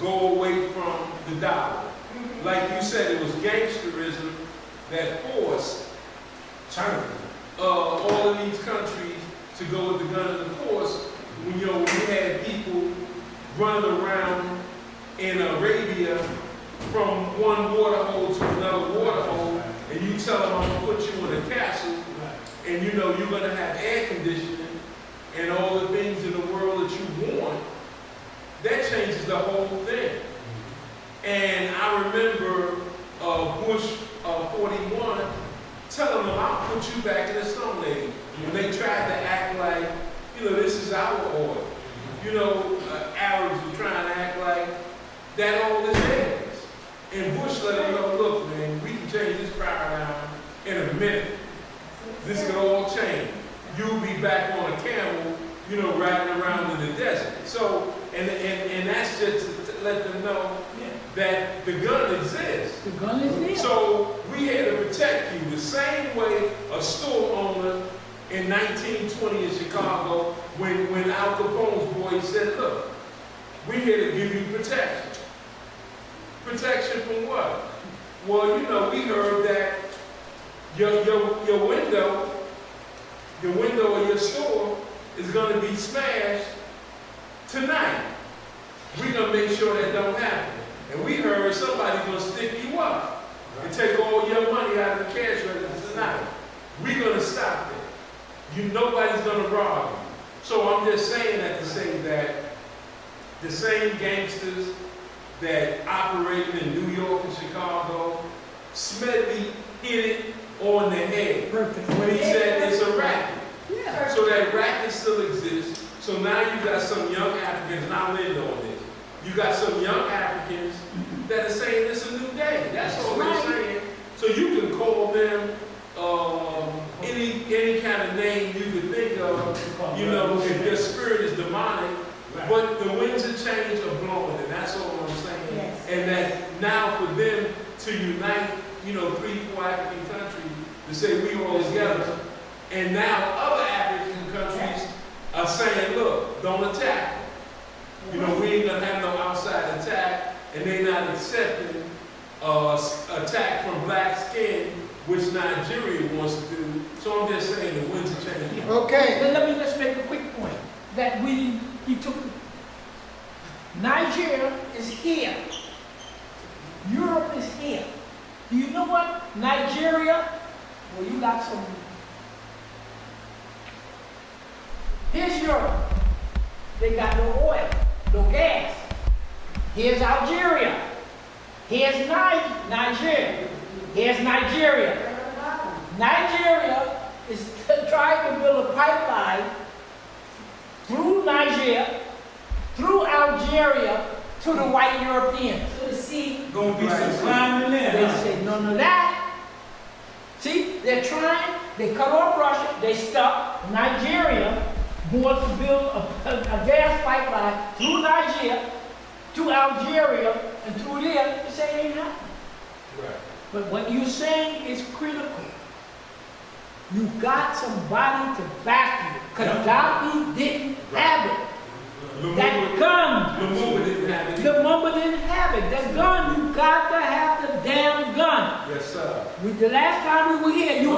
go away from the dollar. Like you said, it was gangsterism that forced China, all of these countries to go with the gun. And of course, when you had people running around in Arabia from one water hole to another water hole, and you tell them I'm gonna put you in a castle, and you're gonna have air conditioning and all the things in the world that you want, that changes the whole thing. And I remember Bush 41 telling them, I'll put you back in the Stone Age. When they tried to act like, this is our order. Arabs were trying to act like that all is theirs. And Bush let them know, look, man, we can change minute, this could all change. You'll be back on a camel, you know, riding around in the desert. So, and that's just to let them know that the gun exists. The gun is there. So we had to protect you the same way a store owner in 1920 in Chicago, when Al Capone's boys said, look, we're here to give you protection. Protection from what? Well, you know, we heard that your window of your store is going to be smashed tonight. We're going to make sure that don't happen. And we heard somebody's going to stick you up and take all your money out of the cash register tonight. We're going to stop it. Nobody's going to rob you. So I'm just saying that to say that the same gangsters that operated in New York and Chicago, Smedley hit it on the head when he said it's a racket. Yeah. So that racket still exists. So now you got some young Africans, and I'll end on this. You got some young Africans that are saying it's a new day. That's all they're saying. So you can call them any kind of name you could think of, you know, if your spirit is demonic. But the winds of change are blowing, and that's all I'm saying. Yes. And that now for them to unite, you know, 3-4 African countries to say we all together, and now other African countries are saying, look, don't attack. You know, we ain't gonna have no outside attack, and they're not accepting attack from black skin, which Nigeria wants to do. So I'm just saying the winds are changing. Okay. Let's make a quick point. That he took, Niger is here. Europe is here. Do you know what? Nigeria, well, you got some. Here's Europe. They got no oil, no gas. Here's Algeria. Here's Niger. Here's Nigeria. Nigeria is trying to build a pipeline through Niger, through Algeria, to the white Europeans. To the sea. Gonna be some climbing They there. say none of that. See, they're trying, they cut off Russia, they stuck. Nigeria wants to build a gas pipeline through Niger to Algeria and through there. They say it ain't happening. Right. But what you're saying is critical. You got somebody to back you. Gaddafi didn't have it. That gun. Lumumba didn't have it. The Lumumba didn't have it. That gun, you got to have the damn gun. Yes, sir. The last time we were here, you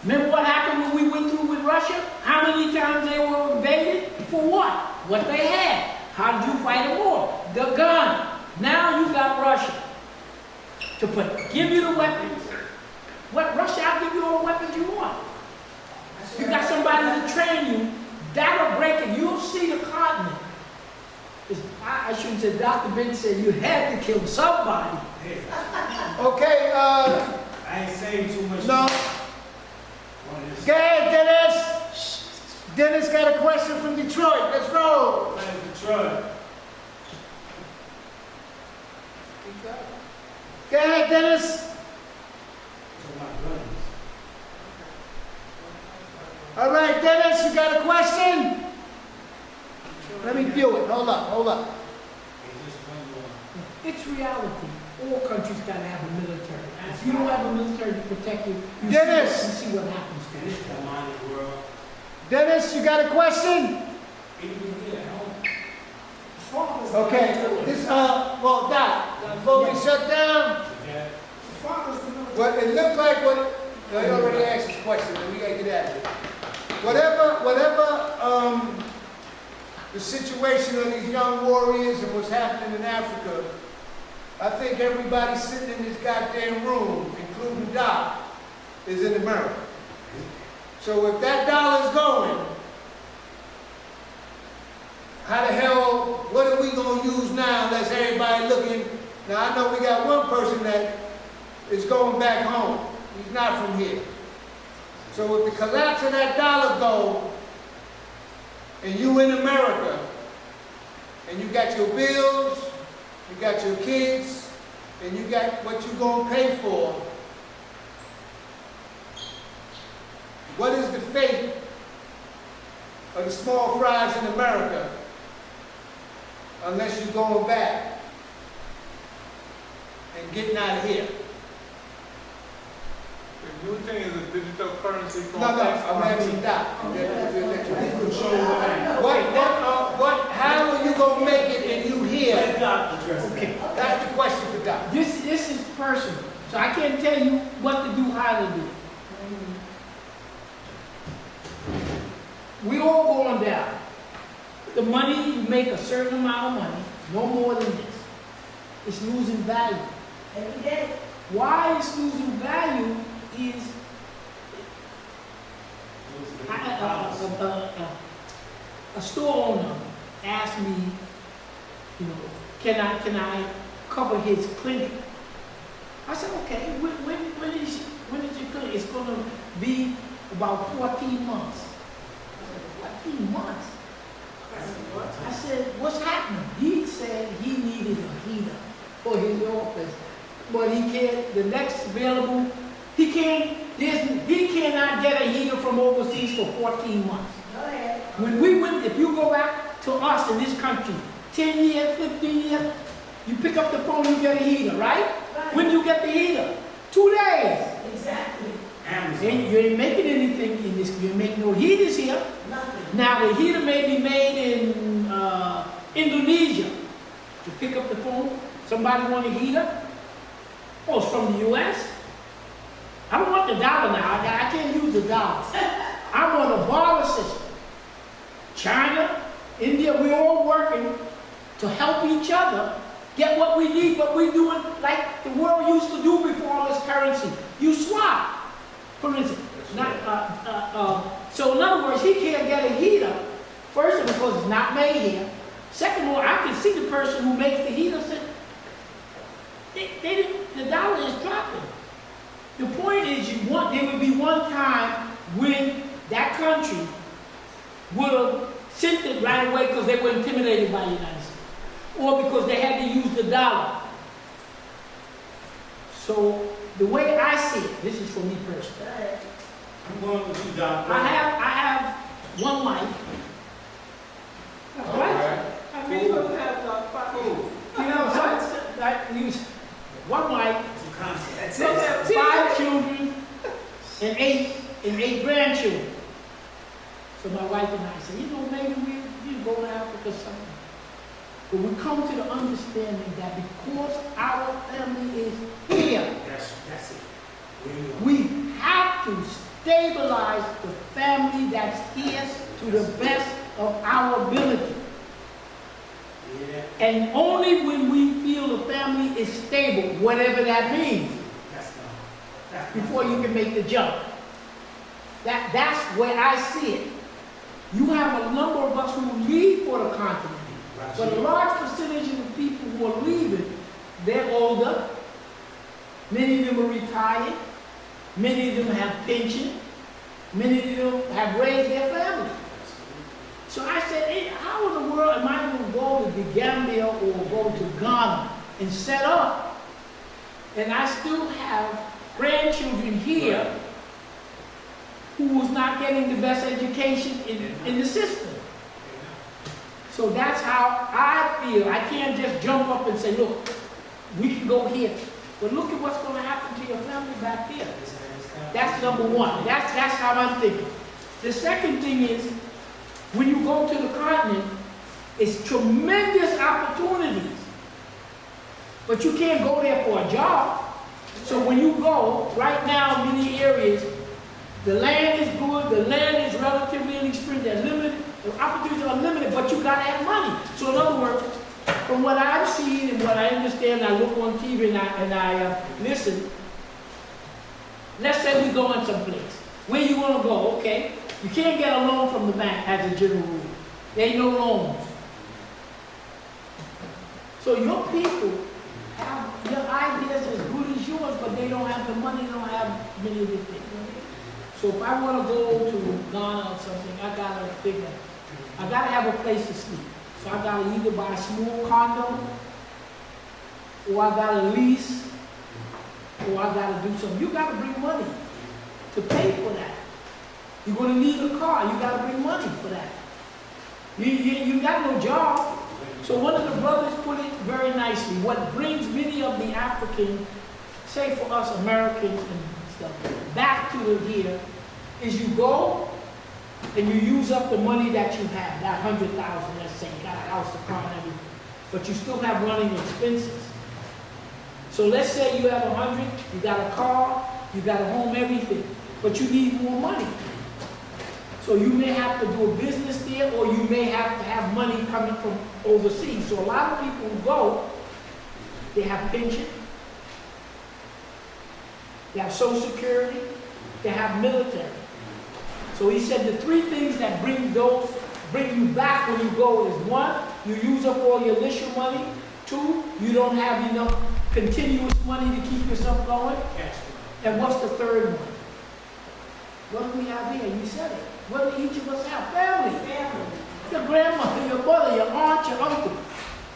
remember what happened when we went through with Russia? How many times they were invaded? For what? What they had. How did you fight a war? The gun. Now you got Russia to give you the weapons. What Russia? I'll give you all the weapons you want. You got somebody to train you. That'll break it. You'll see the continent. I shouldn't say. Dr. Ben said you had to kill somebody. Okay, I ain't saying too much. no. Go ahead, Dennis. Dennis got a question from Detroit. Let's roll. Detroit. Go ahead, Dennis. All right, Dennis, you got a question? Let me view it. Hold up. It's reality. All countries got to have a military. If you don't have a military to protect you, you Dennis! see what happens to you. Dennis, you got a question? Okay. This, well, Doc, before we shut down, well, it looked like what, no, you already asked this question, and we gotta get out of here. Whatever, the situation of these young warriors and what's happening in Africa, I think everybody sitting in this goddamn room, including Doc, is in America. So if that dollar's going, how the hell, what are we going to use now unless everybody looking? Now, I know we got one person that is going back home. He's not from here. So if the collapse of that dollar go, and you in America, and you got your bills, you got your kids, and you got what you're going to pay for, What is the fate of the small fries in America unless you're going back and getting out of here? The new thing is a digital currency. No, I'm asking Doc. How are you going to make it and you here? Let Doc address that. Okay. That's the question for Doc. This is personal, so I can't tell you what to do, how to do it. We all going down. The money, you make a certain amount of money, no more than this. It's losing value. Every day. Why it's losing value is a store owner asked me, you know, can I cover his clinic? I said, okay, when is your clinic? It's going to be about 14 months. I said, 14 months? I said, what's happening? He said he needed a heater for his office, but he can't, the next available, he cannot get a heater from overseas for 14 months. Go ahead. When we went, if you go back to us in this country, 10 years, 15 years, you pick up the phone, you get a heater, right? Right. When you get the heater? 2 days. Exactly. Amazon. And you ain't making anything in this, you make no heaters here. Nothing. Now the heater may be made in Indonesia. You pick up the phone, somebody want a heater? Oh, it's from the US? I don't want the dollar now, I can't use the dollar. I want a barter system. China, India, we're all working to help each other get what we need, but we're doing like the world used to do before all this currency. You swap, for instance. So in other words, he can't get a heater, first of all, because it's not made here. Second of all, I can see the person who makes the heater said, the dollar is dropping. The point is, there would be one time when that country would have sent it right away because they were intimidated by the United States, or because they had to use the dollar. So the way I see it, this is for me personally. Go ahead. I'm going with you, Doc. I have one wife. Right? I mean, you know, so I use one wife, It's a concept. That's it. 5 children, and eight grandchildren. So my wife and I said, you know, maybe we go to Africa sometime. But we come to the understanding that because our family is here, That's it. Where you are. we have to stabilize the family that's here to the best of our ability. Yeah. And only when we feel the family is stable, whatever that means, That's before you can make the jump. That's where I see it. You have a number of us who leave for the continent, but a large percentage of the people who are leaving, they're older, many of them are retired, many of them have pension, many of them have raised their family. So I said, hey, how in the world am I going to go to the Gambia or go to Ghana and set up, and I still have grandchildren here who was not getting the best education in the system. So that's how I feel. I can't just jump up and say, look, we can go here. But look at what's going to happen to your family back there. That's number one. That's how I'm thinking. The second thing is, when you go to the continent, it's tremendous opportunities. But you can't go there for a job. So when you go, right now in many areas, the land is good, the land is relatively inexpensive, they're limited, the opportunities are limited, but you gotta have money. So in other words, from what I've seen and what I understand, I look on TV and I listen, let's say we go in someplace. Where you wanna go, okay? You can't get a loan from the bank as a general rule. There ain't no loans. So your people have your ideas as good as yours, but they don't have the money, they don't have many of the things. So if I want to go to Ghana or something, I gotta figure, I gotta have a place to sleep. So I gotta either buy a small condo, or I gotta lease, or I gotta do something. You gotta bring money to pay for that. You're gonna need a car, you gotta bring money for that. You got no job. So one of the brothers put it very nicely. What brings many of the Africans, say for us Americans and stuff, back to here, is you go and you use up the money that you have, that 100,000, let's say, you got a house, a car, and everything, but you still have running expenses. So let's say you have 100, you got a car, you got a home, everything, but you need more money. So you may have to do a business there, or you may have to have money coming from overseas. So a lot of people who go, they have pension, they have Social Security, they have military. So he said the three things that bring you back when you go is: one, you use up all your initial money; two, you don't have enough continuous money to keep yourself going; and what's the third one? What do we have here? You said it. What do each of us have? Family. Family. Your grandmother, your mother, your aunt, your uncle.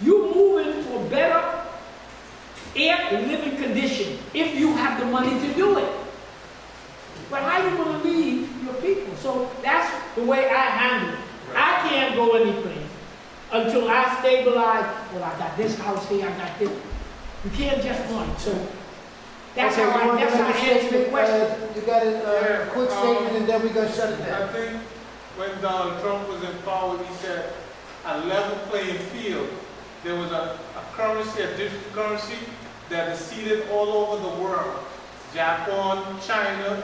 You move into a better air and living condition if you have the money to do it. But how are you going to leave your people? So that's the way I handle it. I can't go anyplace until I stabilize. Well, I got this house here, I got this. You can't just run. So that's Okay, how you want to I make a answer the statement? question. You got a quick statement, and then we're gonna shut it I down. think when Donald Trump was in power, he said a level playing field. There was a currency, a digital currency that is seeded all over the world. Japan, China,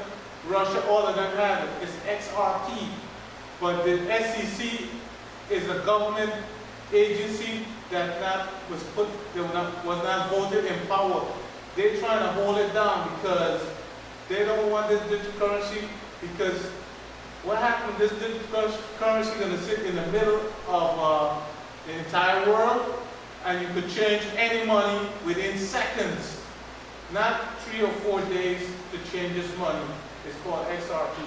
Russia, all of them have it. It's XRP. But the SEC is a government agency that was not voted in power. They're trying to hold it down because they don't want this digital currency, because what happened, this digital currency is going to sit in the middle of the entire world, and you could change any money within seconds, not 3 or 4 days to change this money. It's called XRP.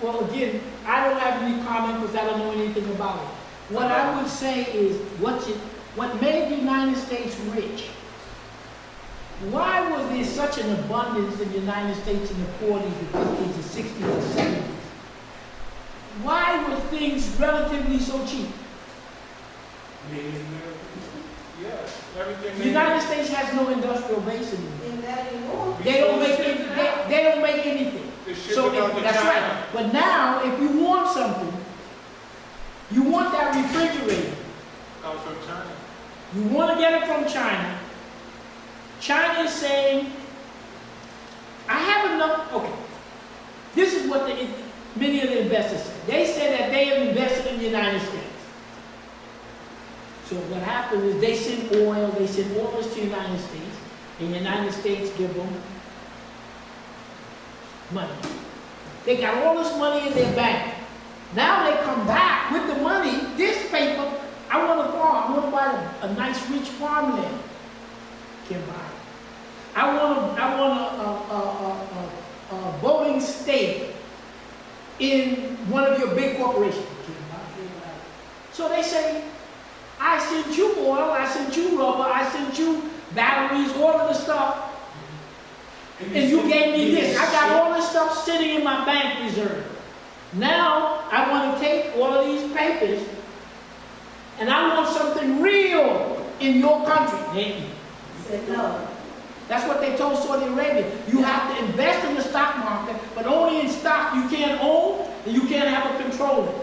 Well, again, I don't have any comment because I don't know anything about it. What I would say is, what made the United States rich? Why was there such an abundance in the United States in the 40s, the 50s, the 60s, the 70s? Why were things relatively so cheap? Yes, everything. The United States has no industrial base anymore. In that anymore. They don't make anything. They ship So it out to that's China. right. But now, if you want something, you want that refrigerator. Comes from China. You want to get it from China. China is saying, I have enough. Okay. This is what many of the investors say. They say that they have invested in the United States. So what happens is they send oil to the United States, and the United States give them money. They got all this money in their bank. Now they come back with the money, this paper. I want a farm. I want to buy a nice rich farmland. Can't buy it. I want a voting stake in one of your big corporations. Can't buy it. So they say, I sent you oil, I sent you rubber, I sent you batteries, all of the stuff, and you gave me this. I got all this stuff sitting in my bank reserve. Now I want to take all of these papers, and I want something real in your country. He said no. That's what they told Saudi Arabia. You have to invest in the stock market, but only in stock you can't own, and you can't have a control it.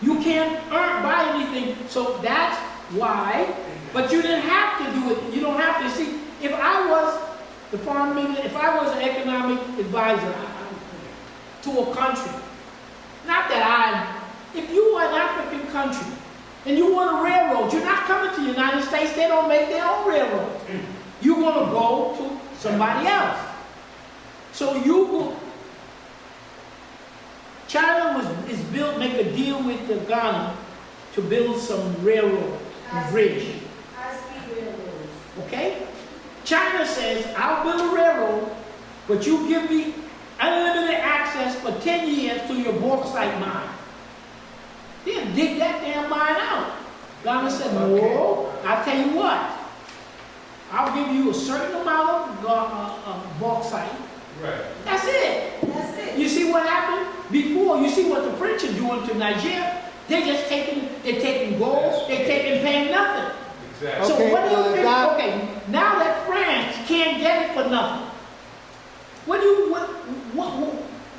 You can't buy anything. So that's why. But you didn't have to do it. You don't have to. See, if I was the farm minister, if I was an economic advisor to a country, not that if you are an African country and you want a railroad, you're not coming to the United States. They don't make their own railroads. You're going to go to somebody else. So you go. China make a deal with Ghana to build some railroad, bridge. High-speed railroads. Okay? China says, I'll build a railroad, but you give me unlimited access for 10 years to your bauxite mine. They'll dig that damn mine out. Ghana said, no, I'll tell you what. I'll give you a certain amount of bauxite. Right. That's it. That's it. You see what happened? before, you see what the French are doing to Niger? They're taking gold, they're paying nothing. Exactly. So Okay, what do you think, Doc- okay, now that France can't get it for nothing, what do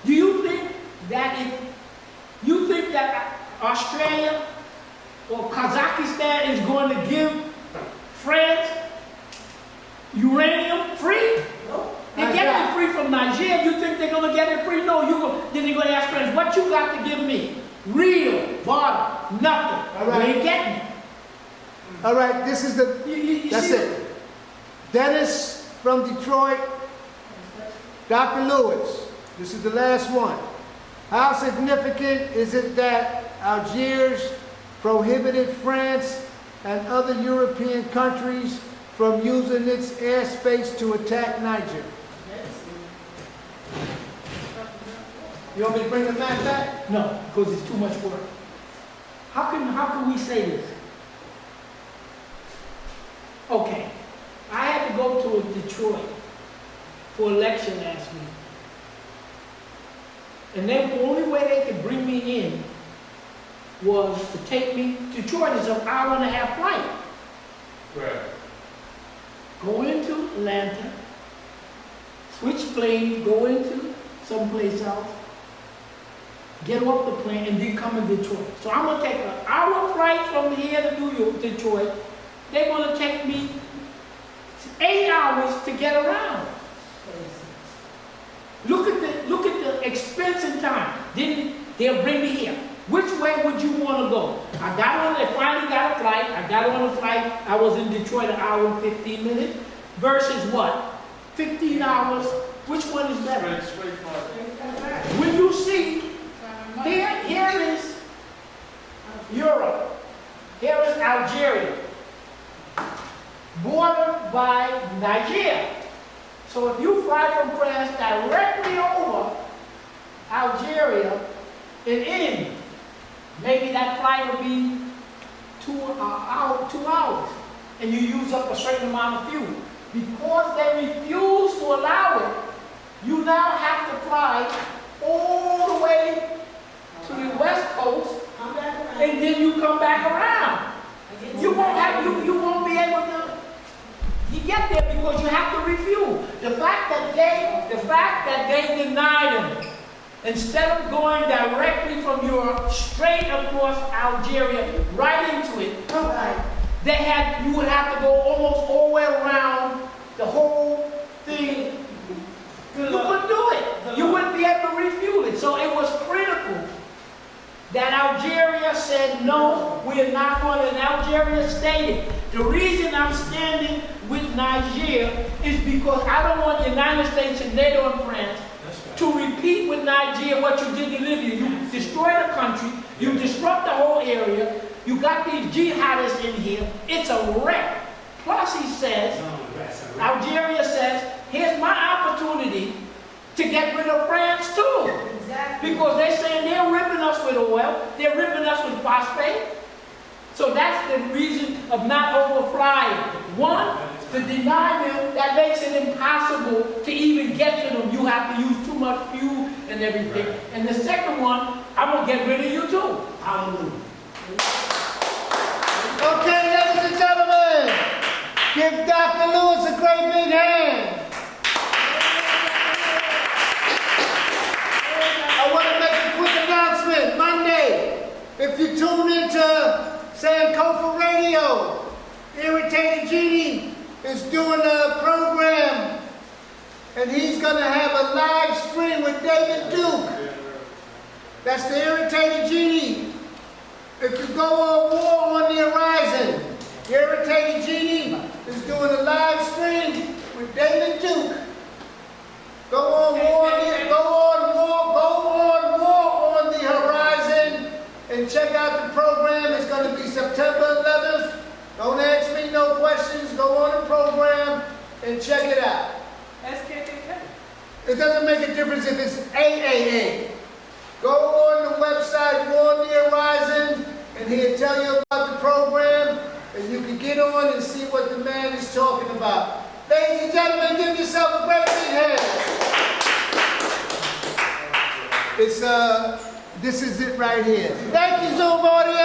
you think that Australia or Kazakhstan is going to give France uranium free? Nope. They're getting it free from Niger. You think they're going to get it free? No, then they're going to ask France, what you got to give me? Real, barter, nothing. All right. We ain't getting it. All right, this is the, You that's see it. Dennis from Detroit, Dr. Lewis, this is the last one. How significant is it that Algiers prohibited France and other European countries from using its airspace to attack Niger? You want me to bring the map back? No, because it's too much work. How can we say this? Okay, I had to go to Detroit for election last week. And then the only way they could bring me in was to take me, Detroit is an hour and a half flight. Right. Go into Atlanta, switch plane, go into someplace else, get off the plane, and then come to Detroit. So I'm gonna take an hour flight from here to New York, Detroit. They're gonna take me 8 hours to get around. Look at the expense and time. Then they'll bring me here. Which way would you want to go? I finally got a flight. I got on a flight. I was in Detroit an hour and 15 minutes. Versus what? 15 hours. Which one is better? Straight forward. When you see, here is Europe. Here is Algeria. Bordered by Niger. So if you fly from France directly over Algeria and in, maybe that flight will be 2 hours, and you use up a certain amount of fuel. Because they refuse to allow it, you now have to fly all the way to the west coast, Come back around. and then you come back around. You won't be able to get there because you have to refuel. The fact that they denied them, instead of going directly from Europe straight across Algeria right into it, you would have to go almost all the way around the whole thing. You couldn't do it. You wouldn't be able to refuel it. So it was critical that Algeria said, no, we're not going to. And Algeria stated, the reason I'm standing with Niger is because I don't want the United States and NATO and France to repeat with Niger what you did in Libya. You destroy the country, you disrupt the whole area, you got these jihadists in here, it's a wreck. Plus he says, Algeria says, here's my opportunity to get rid of France too. Exactly. Because they're saying they're ripping us with oil, they're ripping us with phosphate. So that's the reason of not overflying. One, to deny them, that makes it impossible to even get to them. You have to use too much fuel and everything. Right. And the second one, I'm going to get rid of you too. Hallelujah. Okay, ladies and gentlemen, give Dr. Lewis a great big hand. I want to make a quick announcement. Monday, if you tune into Sankofa Radio, Irritated Genie is doing a program, and he's going to have a live stream with David Duke. That's the Irritated Genie. If you go on War on the Horizon, the Irritated Genie is doing a live stream with David Duke. Go on War on the Horizon and check out the program. It's going to be September 11th. Don't ask me no questions. Go on the program and check it out. SKKK. It doesn't make a difference if it's AAA. Go on the website, War on the Horizon, and he'll tell you about the program, and you can get on and see what the man is talking about. Ladies and gentlemen, give yourself a great big hand. It's, this is it right here. Thank you, Zoom audience.